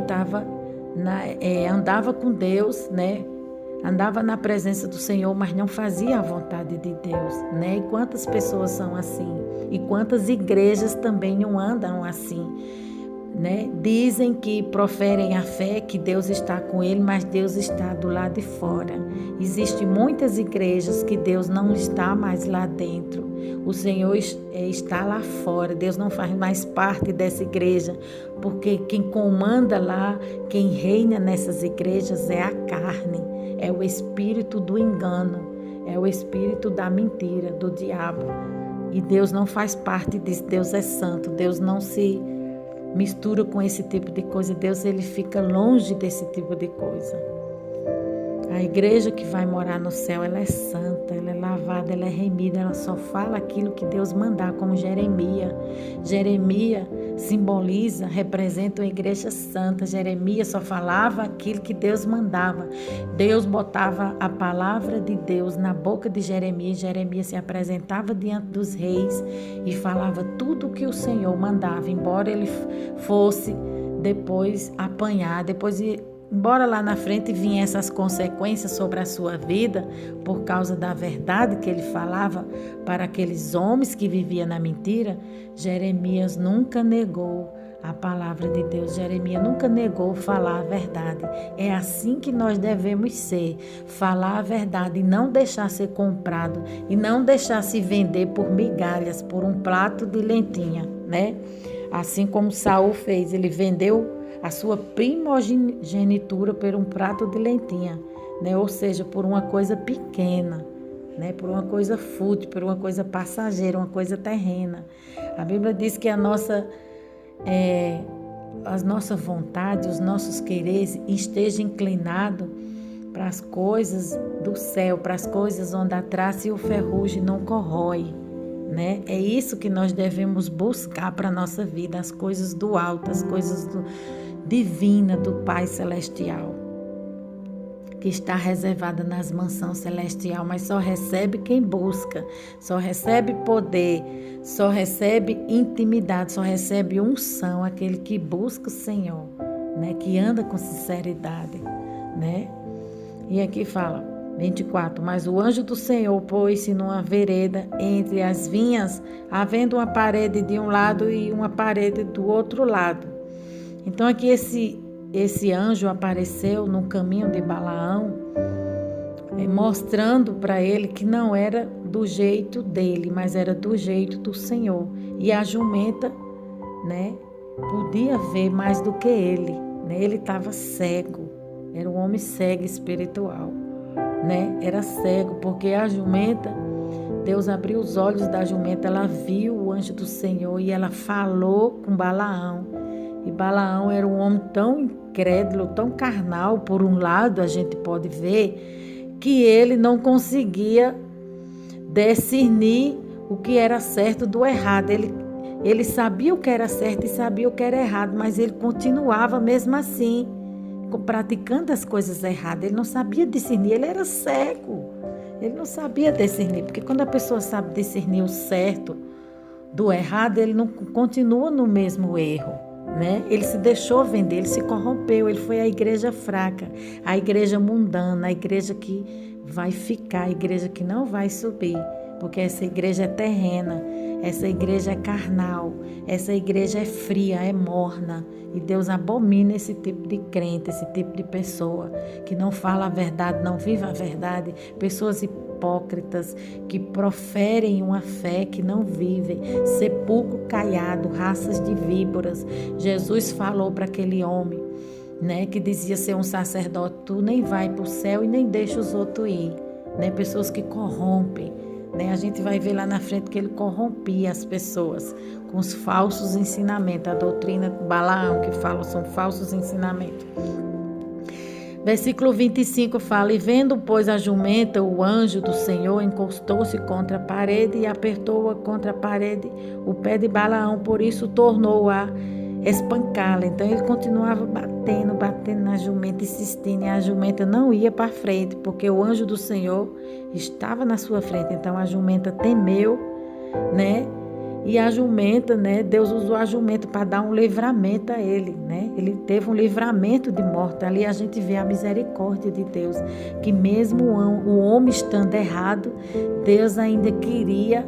andava com Deus, né? Andava na presença do Senhor, mas não fazia a vontade de Deus, né? E quantas pessoas são assim? E quantas igrejas também não andam assim, né? Dizem que proferem a fé, que Deus está com ele, mas Deus está do lado de fora. Existem muitas igrejas que Deus não está mais lá dentro. O Senhor está lá fora. Deus não faz mais parte dessa igreja, porque quem comanda lá, quem reina nessas igrejas é a carne, é o espírito do engano, é o espírito da mentira, do diabo. E Deus não faz parte disso. Deus é santo. Deus não se mistura com esse tipo de coisa. Deus, ele fica longe desse tipo de coisa. A igreja que vai morar no céu, ela é santa, ela é lavada, ela é remida, ela só fala aquilo que Deus mandar, como Jeremias. Jeremias simboliza, representa uma igreja santa. Jeremias só falava aquilo que Deus mandava. Deus botava a palavra de Deus na boca de Jeremias. Jeremias se apresentava diante dos reis e falava tudo o que o Senhor mandava, embora ele fosse depois apanhar, embora lá na frente vinham essas consequências sobre a sua vida, por causa da verdade que ele falava para aqueles homens que viviam na mentira, Jeremias nunca negou a palavra de Deus. Jeremias nunca negou falar a verdade. É assim que nós devemos ser, falar a verdade e não deixar ser comprado, e não deixar se vender por migalhas, por um prato de lentilha, né? Assim como Saul fez, ele vendeu a sua primogenitura por um prato de lentilha, né? Ou seja, por uma coisa pequena, né? Por uma coisa fútil, por uma coisa passageira, uma coisa terrena. A Bíblia diz que as nossas vontades, os nossos quereres estejam inclinados para as coisas do céu, para as coisas onde a traça e o ferrugem não corrói, né? É isso que nós devemos buscar para a nossa vida, as coisas do alto, as coisas divina do Pai Celestial, que está reservada nas mansões celestiais, mas só recebe quem busca, só recebe poder, só recebe intimidade, só recebe unção, aquele que busca o Senhor, né? Que anda com sinceridade, né? E aqui fala, 24, mas o anjo do Senhor pôs-se numa vereda entre as vinhas, havendo uma parede de um lado e uma parede do outro lado. Então aqui esse anjo apareceu no caminho de Balaão, mostrando para ele que não era do jeito dele, mas era do jeito do Senhor. E a jumenta, né, podia ver mais do que ele, né? Ele estava cego, era um homem cego espiritual, né? Era cego, porque a jumenta, Deus abriu os olhos da jumenta, ela viu o anjo do Senhor e ela falou com Balaão. E Balaão era um homem tão incrédulo, tão carnal, por um lado a gente pode ver, que ele não conseguia discernir o que era certo do errado. Ele sabia o que era certo e sabia o que era errado, mas ele continuava mesmo assim, praticando as coisas erradas. Ele não sabia discernir, ele era cego. Ele não sabia discernir, porque quando a pessoa sabe discernir o certo do errado, ele não continua no mesmo erro, né? Ele se deixou vender, ele se corrompeu, ele foi à igreja fraca, a igreja mundana, a igreja que vai ficar, a igreja que não vai subir, porque essa igreja é terrena, essa igreja é carnal, essa igreja é fria, é morna. E Deus abomina esse tipo de crente, esse tipo de pessoa que não fala a verdade, não vive a verdade. Pessoas hipócritas que proferem uma fé que não vivem. Sepulcro caiado, raças de víboras. Jesus falou para aquele homem, né, que dizia ser um sacerdote: tu nem vai para o céu e nem deixa os outros ir. Né? Pessoas que corrompem. A gente vai ver lá na frente que ele corrompia as pessoas com os falsos ensinamentos. A doutrina de Balaão que fala são falsos ensinamentos. Versículo 25 fala: e vendo, pois, a jumenta, o anjo do Senhor encostou-se contra a parede e apertou-a contra a parede o pé de Balaão, por isso tornou a espancá-la. Então ele continuava batendo na jumenta, insistindo, e a jumenta não ia para frente, porque o anjo do Senhor estava na sua frente. Então a jumenta temeu, né? E a jumenta, né? Deus usou a jumenta para dar um livramento a ele, né? Ele teve um livramento de morte. Ali a gente vê a misericórdia de Deus, que mesmo o homem estando errado, Deus ainda queria,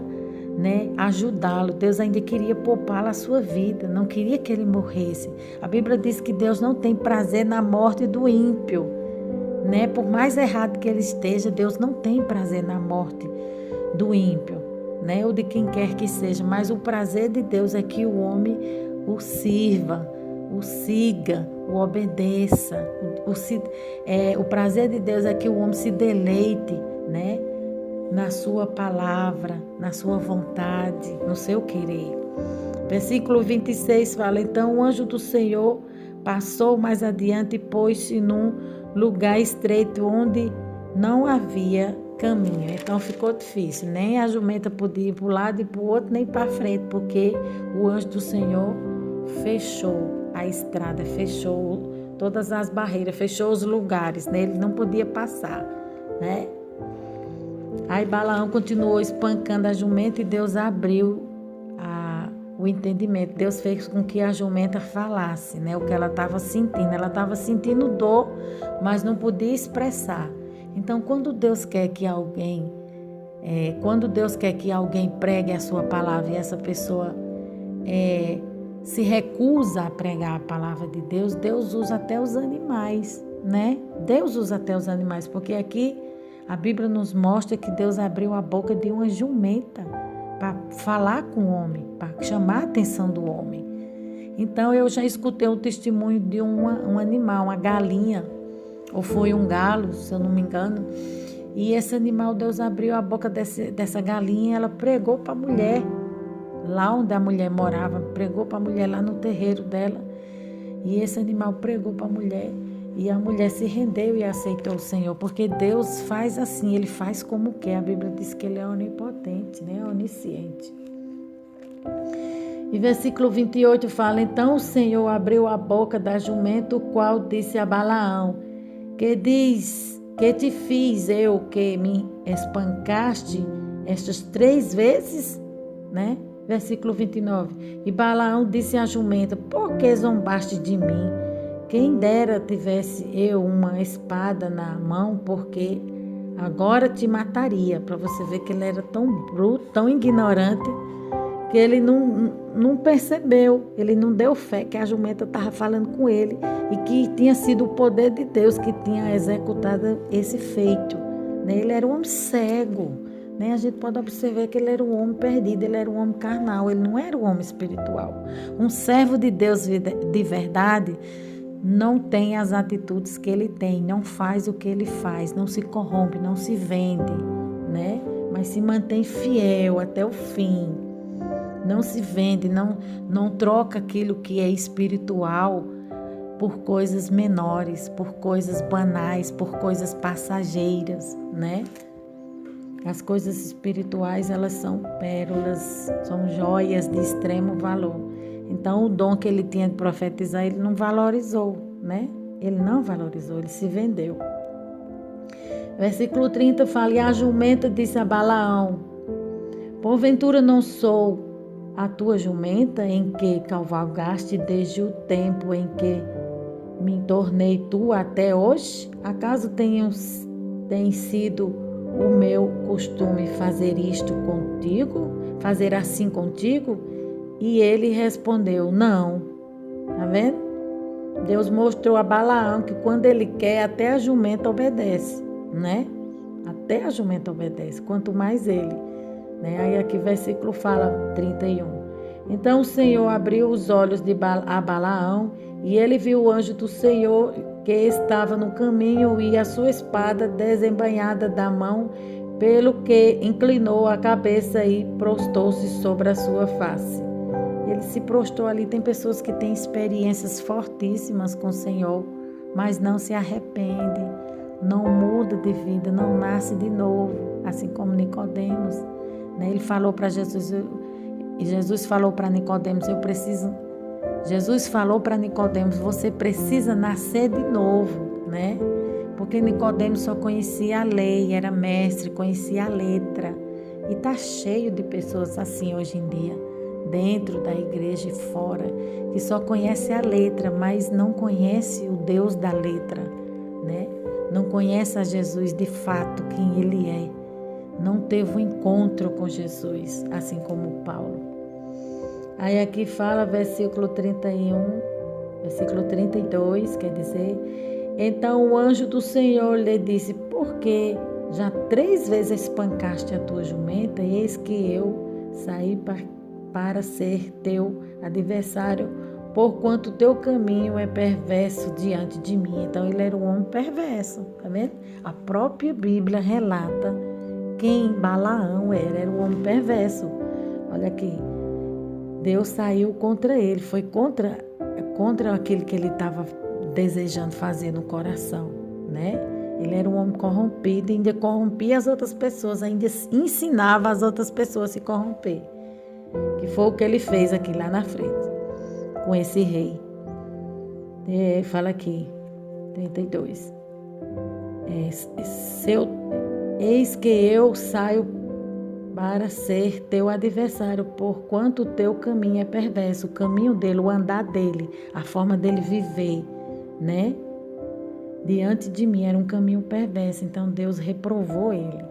né, ajudá-lo. Deus ainda queria poupá-lo a sua vida, não queria que ele morresse. A Bíblia diz que Deus não tem prazer na morte do ímpio, né? Por mais errado que ele esteja, Deus não tem prazer na morte do ímpio, né? Ou de quem quer que seja, mas o prazer de Deus é que o homem o sirva, o siga, o obedeça. O prazer de Deus é que o homem se deleite, né, na sua palavra, na sua vontade, no seu querer. Versículo 26 fala: então o anjo do Senhor passou mais adiante e pôs-se num lugar estreito onde não havia caminho. Então ficou difícil, nem a jumenta podia ir para um lado e para o outro, nem para frente, porque o anjo do Senhor fechou a estrada, fechou todas as barreiras, fechou os lugares, né? Ele não podia passar, né? Aí Balaão continuou espancando a jumenta e Deus abriu o entendimento. Deus fez com que a jumenta falasse, né, o que ela estava sentindo. Ela estava sentindo dor, mas não podia expressar. Então, quando Deus quer que alguém pregue a sua palavra e essa pessoa se recusa a pregar a palavra de Deus, Deus usa até os animais, né? Deus usa até os animais, porque aqui a Bíblia nos mostra que Deus abriu a boca de uma jumenta para falar com o homem, para chamar a atenção do homem. Então, eu já escutei um testemunho de um animal, uma galinha, ou foi um galo, se eu não me engano, e esse animal, Deus abriu a boca dessa galinha e ela pregou para a mulher, lá onde a mulher morava, pregou para a mulher lá no terreiro dela, e esse animal pregou para a mulher, e a mulher se rendeu e aceitou o Senhor, porque Deus faz assim, Ele faz como quer. A Bíblia diz que Ele é onipotente, né? Onisciente. E versículo 28 fala: então o Senhor abriu a boca da jumenta, o qual disse a Balaão: que te fiz eu, que me espancaste estas 3 vezes? Né? Versículo 29. E Balaão disse à jumenta: por que zombaste de mim? Quem dera tivesse eu uma espada na mão, porque agora te mataria. Para você ver que ele era tão bruto, tão ignorante, que ele não percebeu, ele não deu fé que a jumenta estava falando com ele e que tinha sido o poder de Deus que tinha executado esse feito. Ele era um homem cego, né? A gente pode observar que ele era um homem perdido, ele era um homem carnal, ele não era um homem espiritual. Um servo de Deus de verdade não tem as atitudes que ele tem, não faz o que ele faz, não se corrompe, não se vende, né? Mas se mantém fiel até o fim. Não se vende, não troca aquilo que é espiritual por coisas menores, por coisas banais, por coisas passageiras, né? As coisas espirituais, elas são pérolas, são joias de extremo valor. Então, o dom que ele tinha de profetizar, ele não valorizou, né? Ele não valorizou, ele se vendeu. Versículo 30 fala: e a jumenta disse a Balaão: porventura não sou a tua jumenta em que cavalgaste desde o tempo em que me tornei tua até hoje? Acaso tem sido o meu costume fazer isto contigo? Fazer assim contigo? E ele respondeu: não. Tá vendo? Deus mostrou a Balaão que quando ele quer, até a jumenta obedece, né? Até a jumenta obedece, quanto mais ele, né? Aí aqui o versículo fala 31. Então o Senhor abriu os olhos a Balaão, e ele viu o anjo do Senhor que estava no caminho e a sua espada desembainhada da mão, pelo que inclinou a cabeça e prostou-se sobre a sua face. Ele se prostrou ali. Tem pessoas que têm experiências fortíssimas com o Senhor, mas não se arrepende, não muda de vida, não nasce de novo, assim como Nicodemos, né? Ele falou para Jesus, e Jesus falou para Nicodemos: Jesus falou para Nicodemos: você precisa nascer de novo, né? Porque Nicodemos só conhecia a lei, era mestre, conhecia a letra. E está cheio de pessoas assim hoje em dia, dentro da igreja e fora, que só conhece a letra, mas não conhece o Deus da letra, né? Não conhece a Jesus de fato, quem Ele é. Não teve um encontro com Jesus, assim como Paulo. Aí aqui fala versículo 31, versículo 32, quer dizer: então o anjo do Senhor lhe disse: por que já 3 vezes espancaste a tua jumenta, e eis que eu saí para ser teu adversário, porquanto teu caminho é perverso diante de mim. Então ele era um homem perverso, tá vendo? A própria Bíblia relata quem Balaão era um homem perverso. Olha aqui, Deus saiu contra ele, foi contra aquilo que ele estava desejando fazer no coração, né? Ele era um homem corrompido e ainda corrompia as outras pessoas, ainda ensinava as outras pessoas a se corromper. Que foi o que ele fez aqui lá na frente, com esse rei. Fala aqui, 32. Eis que eu saio para ser teu adversário, porquanto o teu caminho é perverso. O caminho dele, o andar dele, a forma dele viver, né? Diante de mim era um caminho perverso, então Deus reprovou ele.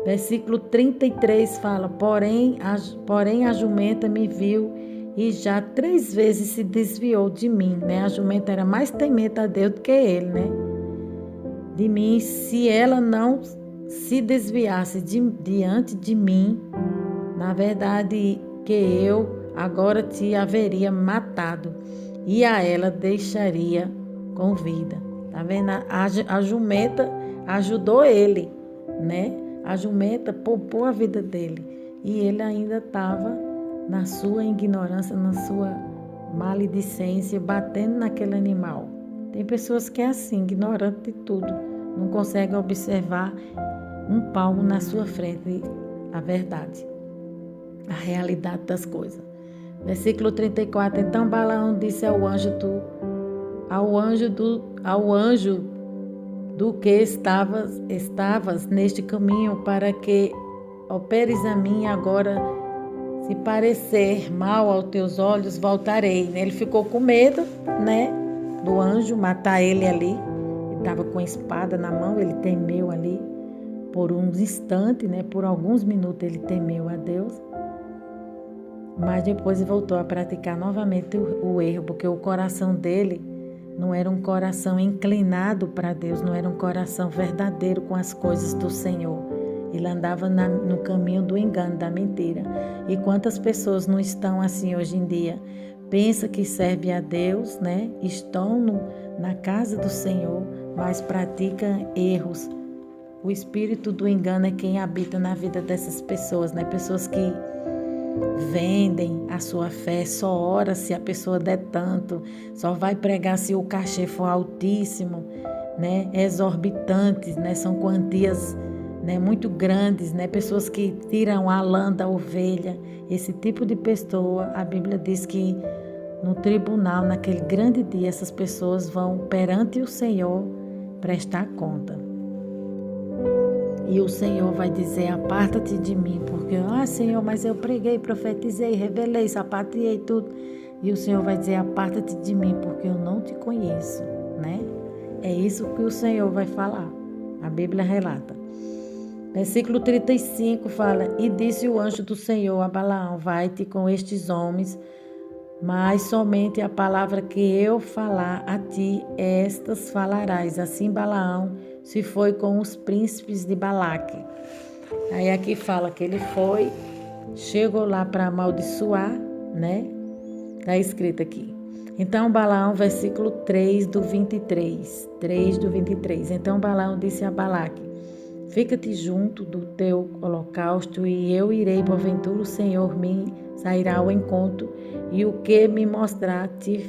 Versículo 33 fala: porém a jumenta me viu e já 3 vezes se desviou de mim, né? A jumenta era mais temente a Deus do que ele, né? De mim, se ela não se desviasse diante de mim, na verdade que eu agora te haveria matado e a ela deixaria com vida. Tá vendo? A jumenta ajudou ele, né? A jumenta poupou a vida dele e ele ainda estava na sua ignorância, na sua maledicência, batendo naquele animal. Tem pessoas que é assim, ignorante de tudo, não conseguem observar um palmo na sua frente, a verdade, a realidade das coisas. Versículo 34. Então Balaão disse ao anjo do que estavas neste caminho, para que operes a mim agora, se parecer mal aos teus olhos, voltarei. Ele ficou com medo, né, do anjo matar ele ali. Ele estava com a espada na mão, ele temeu ali por uns instantes, né, por alguns minutos ele temeu a Deus. Mas depois ele voltou a praticar novamente o erro, porque o coração dele não era um coração inclinado para Deus, não era um coração verdadeiro com as coisas do Senhor. Ele andava no caminho do engano, da mentira. E quantas pessoas não estão assim hoje em dia? Pensa que serve a Deus, né? Estão na casa do Senhor, mas praticam erros. O espírito do engano é quem habita na vida dessas pessoas, né? Pessoas que vendem a sua fé, só ora se a pessoa der tanto, só vai pregar se o cachê for altíssimo, né? Exorbitantes, né? São quantias, né, muito grandes, né? Pessoas que tiram a lã da ovelha. Esse tipo de pessoa, a Bíblia diz que no tribunal, naquele grande dia, essas pessoas vão perante o Senhor prestar conta. E o Senhor vai dizer: aparta-te de mim, porque, Senhor, mas eu preguei, profetizei, revelei, sapateei tudo. E o Senhor vai dizer: aparta-te de mim, porque eu não te conheço, né? É isso que o Senhor vai falar. A Bíblia relata. Versículo 35 fala: e disse o anjo do Senhor a Balaão: vai-te com estes homens, mas somente a palavra que eu falar a ti, estas falarás. Assim Balaão se foi com os príncipes de Balaque. Aí aqui fala que ele foi, chegou lá para amaldiçoar, né? Está escrito aqui. Então Balaão, versículo 3 do 23. Então Balaão disse a Balaque: fica-te junto do teu holocausto, e eu irei, porventura o Senhor me sairá ao encontro, e o que me mostrar te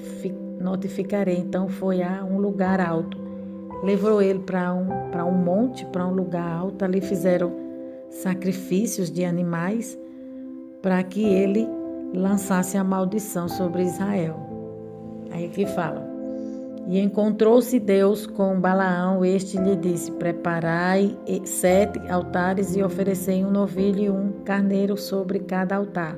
notificarei. Então foi a um lugar alto. Levou ele para um monte, para um lugar alto. Ali fizeram sacrifícios de animais para que ele lançasse a maldição sobre Israel. Aí que fala: e encontrou-se Deus com Balaão, este lhe disse: preparai 7 altares e oferecei um novilho e um carneiro sobre cada altar.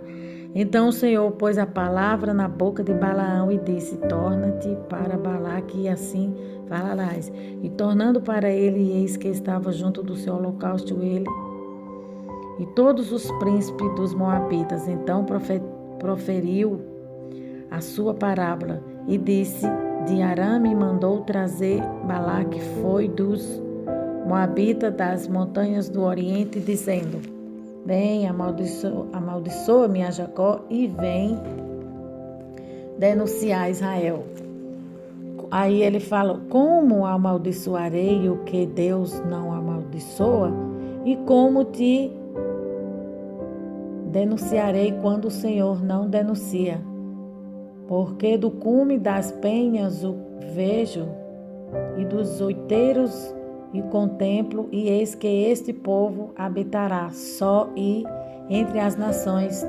Então o Senhor pôs a palavra na boca de Balaão e disse: torna-te para Balaque e assim falarás. E tornando para ele, eis que estava junto do seu holocausto ele e todos os príncipes dos moabitas. Então proferiu a sua parábola e disse: de Arã me mandou trazer Balaque, foi dos moabitas das montanhas do Oriente, dizendo: vem, amaldiçoa-me a Jacó e vem denunciar Israel. Aí ele fala: como amaldiçoarei o que Deus não amaldiçoa? E como te denunciarei quando o Senhor não denuncia? Porque do cume das penhas o vejo, e dos outeiros e contemplo, e eis que este povo habitará só, e entre as nações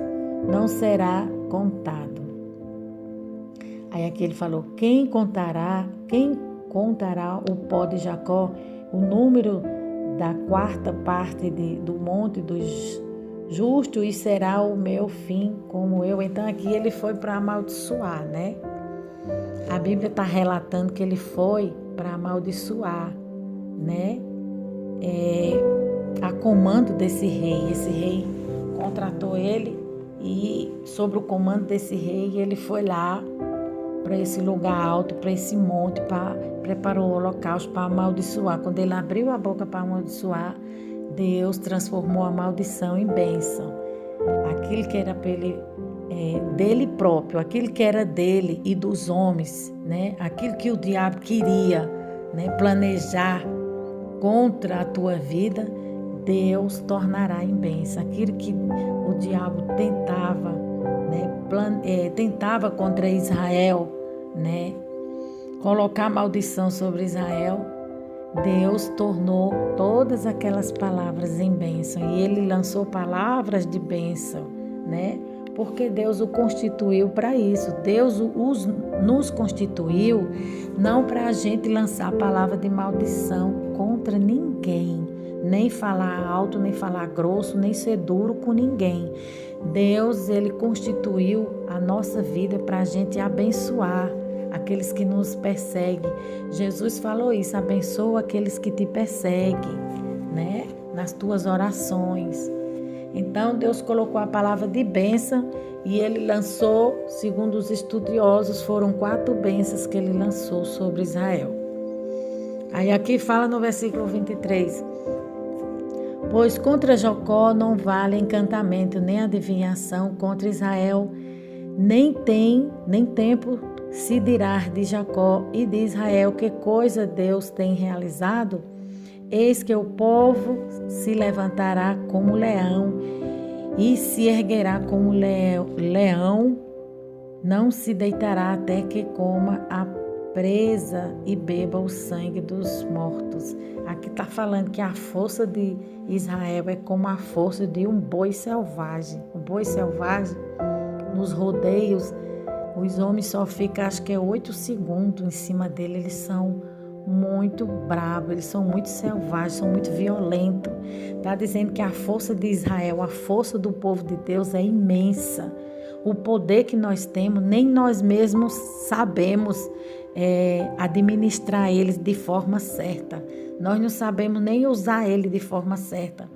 não será contado. Aí aqui ele falou: quem contará o pó de Jacó, o número da 4ª parte do monte dos justos, e será o meu fim como eu. Então aqui ele foi para amaldiçoar, né? A Bíblia está relatando que ele foi para amaldiçoar, né? A comando desse rei. Esse rei contratou ele, e sobre o comando desse rei ele foi lá para esse lugar alto, para esse monte, preparou o holocausto para amaldiçoar. Quando ele abriu a boca para amaldiçoar, Deus transformou a maldição em bênção. Aquilo que era dele próprio, aquilo que era dele e dos homens, né? Aquilo que o diabo queria, né, planejar contra a tua vida, Deus tornará em bênção. Aquilo que o diabo tentava, né, tentava contra Israel, né, colocar maldição sobre Israel, Deus tornou todas aquelas palavras em bênção, e ele lançou palavras de bênção, né? Porque Deus o constituiu para isso. Deus nos constituiu não para a gente lançar a palavra de maldição contra ninguém, nem falar alto, nem falar grosso, nem ser duro com ninguém. Deus, ele constituiu a nossa vida para a gente abençoar aqueles que nos perseguem. Jesus falou isso: abençoa aqueles que te perseguem, né? Nas tuas orações. Então Deus colocou a palavra de bênção, e ele lançou, segundo os estudiosos, foram 4 bênçãos que ele lançou sobre Israel. Aí aqui fala no versículo 23: Pois contra Jacó não vale encantamento, nem adivinhação contra Israel, nem tempo se dirá de Jacó e de Israel que coisa Deus tem realizado. Eis que o povo se levantará como leão e se erguerá como leão, não se deitará até que coma a presa e beba o sangue dos mortos. Aqui está falando que a força de Israel é como a força de um boi selvagem. O boi selvagem, nos rodeios, os homens só ficam, acho que é 8 segundos em cima dele. Eles são muito bravos, eles são muito selvagens, são muito violentos. Está dizendo que a força de Israel, a força do povo de Deus é imensa. O poder que nós temos, nem nós mesmos sabemos administrar eles de forma certa. Nós não sabemos nem usar ele de forma certa,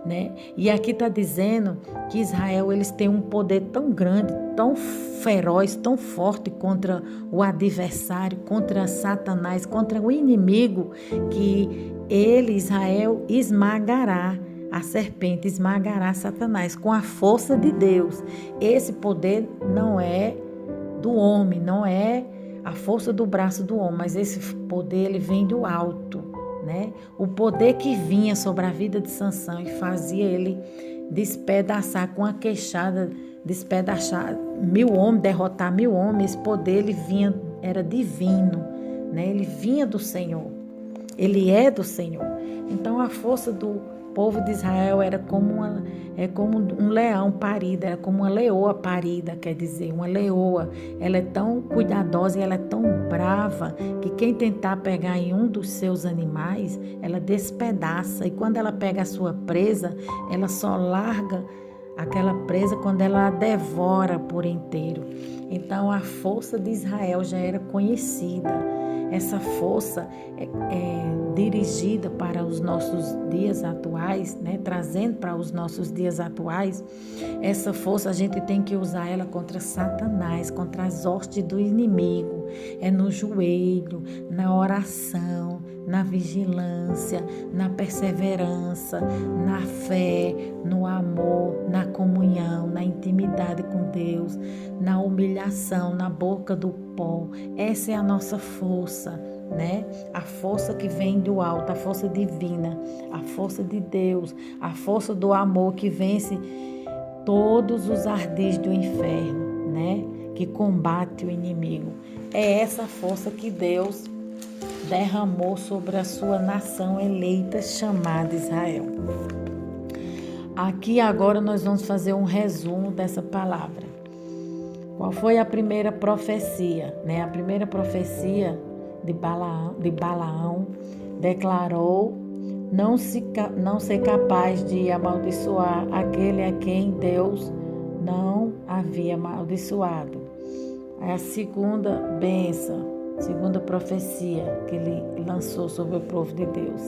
né? E aqui está dizendo que Israel, eles têm um poder tão grande, tão feroz, tão forte contra o adversário, contra Satanás, contra o inimigo, que ele, Israel, esmagará a serpente, esmagará Satanás com a força de Deus. Esse poder não é do homem, não é a força do braço do homem, mas esse poder ele vem do alto, né? O poder que vinha sobre a vida de Sansão e fazia ele despedaçar com a queixada, despedaçar 1000 homens, derrotar 1000 homens. Esse poder ele vinha, era divino, né? Ele vinha do Senhor, ele é do Senhor. Então a força do povo de Israel era como um leão parido, era como uma leoa parida, quer dizer, uma leoa. Ela é tão cuidadosa e ela é tão brava que quem tentar pegar em um dos seus animais, ela despedaça. E quando ela pega a sua presa, ela só larga aquela presa quando ela a devora por inteiro. Então a força de Israel já era conhecida. Essa força é dirigida para os nossos dias atuais, né? Trazendo para os nossos dias atuais. Essa força a gente tem que usar ela contra Satanás, contra as hostes do inimigo. É no joelho, na oração, na vigilância, na perseverança, na fé, no amor, na comunhão, na intimidade com Deus, na humilhação, na boca do pó. Essa é a nossa força, né? A força que vem do alto, a força divina, a força de Deus, a força do amor que vence todos os ardis do inferno, né? Que combate o inimigo. É essa força que Deus derramou sobre a sua nação eleita chamada Israel. Aqui agora nós vamos fazer um resumo dessa palavra. Qual foi a primeira profecia? Né? A primeira profecia de Balaão declarou não ser capaz de amaldiçoar aquele a quem Deus não havia amaldiçoado. É a segunda bênção, segunda profecia que ele lançou sobre o povo de Deus.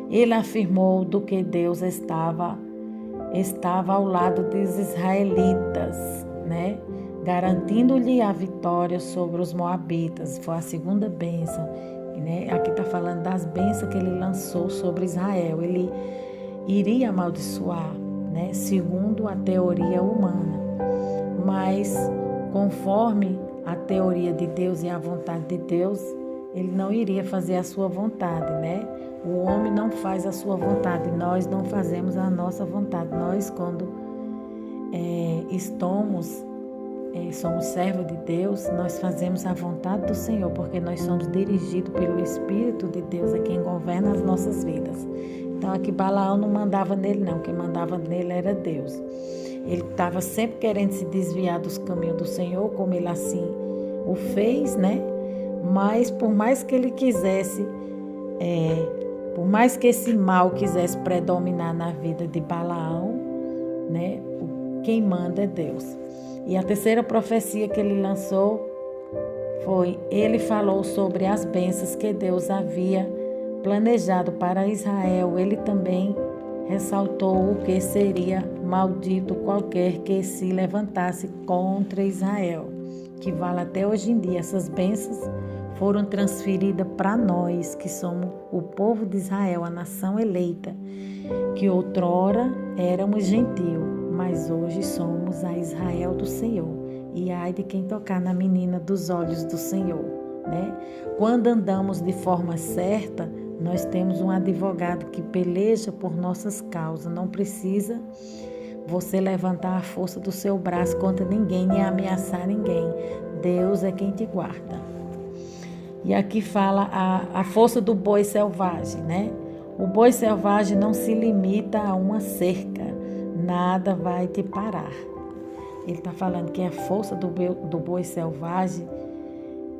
Ele afirmou do que Deus estava ao lado dos israelitas, né? Garantindo-lhe a vitória sobre os moabitas. Foi a segunda bênção, né? Aqui está falando das bênçãos que ele lançou sobre Israel. Ele iria amaldiçoar, né? Segundo a teoria humana, mas conforme a teoria de Deus e a vontade de Deus, ele não iria fazer a sua vontade, né? O homem não faz a sua vontade, nós não fazemos a nossa vontade. Nós, quando somos servos de Deus, nós fazemos a vontade do Senhor, porque nós somos dirigidos pelo Espírito de Deus, é quem governa as nossas vidas. Então aqui Balaão não mandava nele não, quem mandava nele era Deus. Ele estava sempre querendo se desviar dos caminhos do Senhor, como ele assim o fez, né? Mas por mais que ele quisesse, por mais que esse mal quisesse predominar na vida de Balaão, né? Quem manda é Deus. E a terceira profecia que ele lançou foi, ele falou sobre as bênçãos que Deus havia planejado para Israel. Ele também ressaltou o que seria maldito qualquer que se levantasse contra Israel, que vale até hoje em dia. Essas bênçãos foram transferidas para nós, que somos o povo de Israel, a nação eleita, que outrora éramos gentio, mas hoje somos a Israel do Senhor. E ai de quem tocar na menina dos olhos do Senhor, né? Quando andamos de forma certa, nós temos um advogado que peleja por nossas causas. Não precisa você levantar a força do seu braço contra ninguém, nem ameaçar ninguém. Deus é quem te guarda. E aqui fala a força do boi selvagem, né? O boi selvagem não se limita a uma cerca, nada vai te parar. Ele está falando que a força do boi selvagem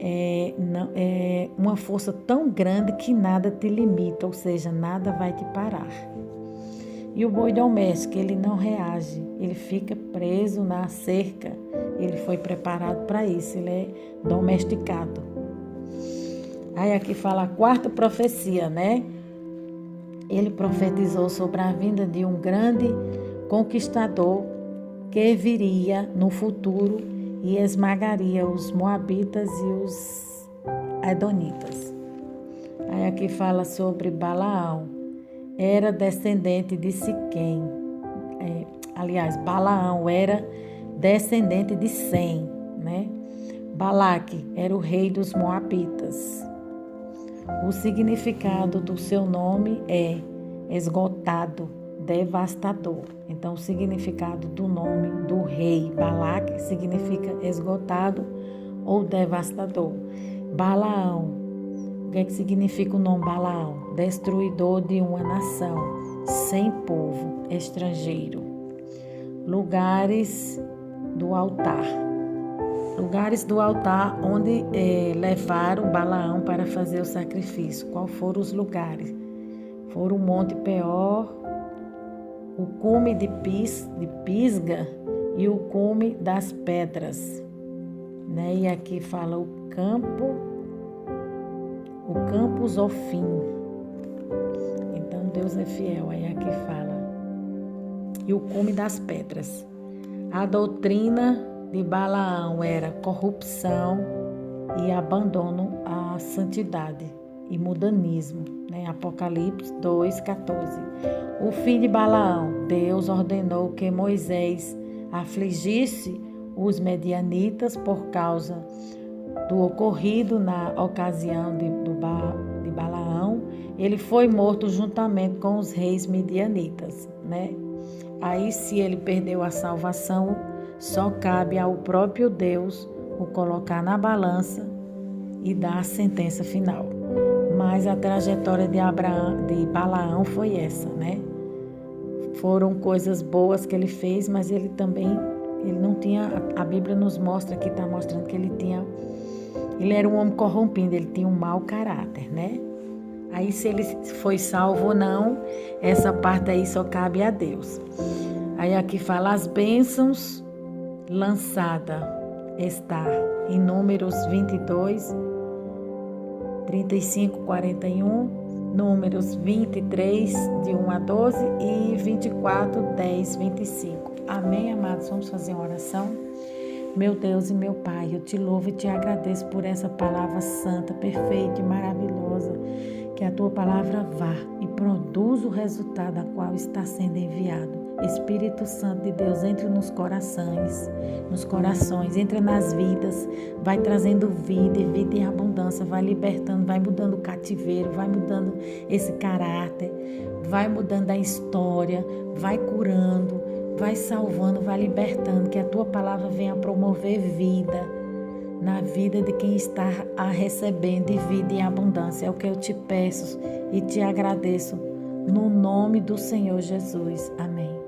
é uma força tão grande que nada te limita, ou seja, nada vai te parar. E o boi doméstico, ele não reage, ele fica preso na cerca, ele foi preparado para isso, ele é domesticado. Aí aqui fala a quarta profecia, né? Ele profetizou sobre a vinda de um grande conquistador que viria no futuro e esmagaria os moabitas e os edonitas. Aí aqui fala sobre Balaão. Era descendente de Siquém. Balaão era descendente de Sem, né? Balaque era o rei dos moabitas. O significado do seu nome é esgotado, devastador. Então, o significado do nome do rei Balaque significa esgotado ou devastador. Balaão, o que significa o nome Balaão? Destruidor de uma nação, sem povo, estrangeiro. Lugares do altar. Lugares do altar onde levaram Balaão para fazer o sacrifício. Qual foram os lugares? Foram o Monte Peor, o cume de Pisga e o cume das pedras, né? E aqui fala o campo Zofim. Então Deus é fiel. Aí aqui fala e o cume das pedras. A doutrina de Balaão era corrupção e abandono à santidade e mudanismo, né? Apocalipse 2:14. O fim de Balaão, Deus ordenou que Moisés afligisse os medianitas por causa do ocorrido na ocasião de Balaão. Ele foi morto juntamente com os reis medianitas, né? Aí, se ele perdeu a salvação, só cabe ao próprio Deus o colocar na balança e dar a sentença final. Mas a trajetória de Balaão foi essa, né? Foram coisas boas que ele fez, mas ele não tinha, a Bíblia nos mostra aqui, está mostrando que ele era um homem corrompido, ele tinha um mau caráter, né? Aí se ele foi salvo ou não, essa parte aí só cabe a Deus. Aí aqui fala as bênçãos lançada está em Números 22, 35, 41, Números 23, de 1 a 12 e 24, 10, 25. Amém, amados? Vamos fazer uma oração? Meu Deus e meu Pai, eu te louvo e te agradeço por essa palavra santa, perfeita e maravilhosa. Que a tua palavra vá e produza o resultado a qual está sendo enviado. Espírito Santo de Deus, entre nos corações, entra nas vidas, vai trazendo vida e vida em abundância, vai libertando, vai mudando o cativeiro, vai mudando esse caráter, vai mudando a história, vai curando, vai salvando, vai libertando, que a tua palavra venha promover vida na vida de quem está a recebendo de vida em abundância. É o que eu te peço e te agradeço no nome do Senhor Jesus. Amém.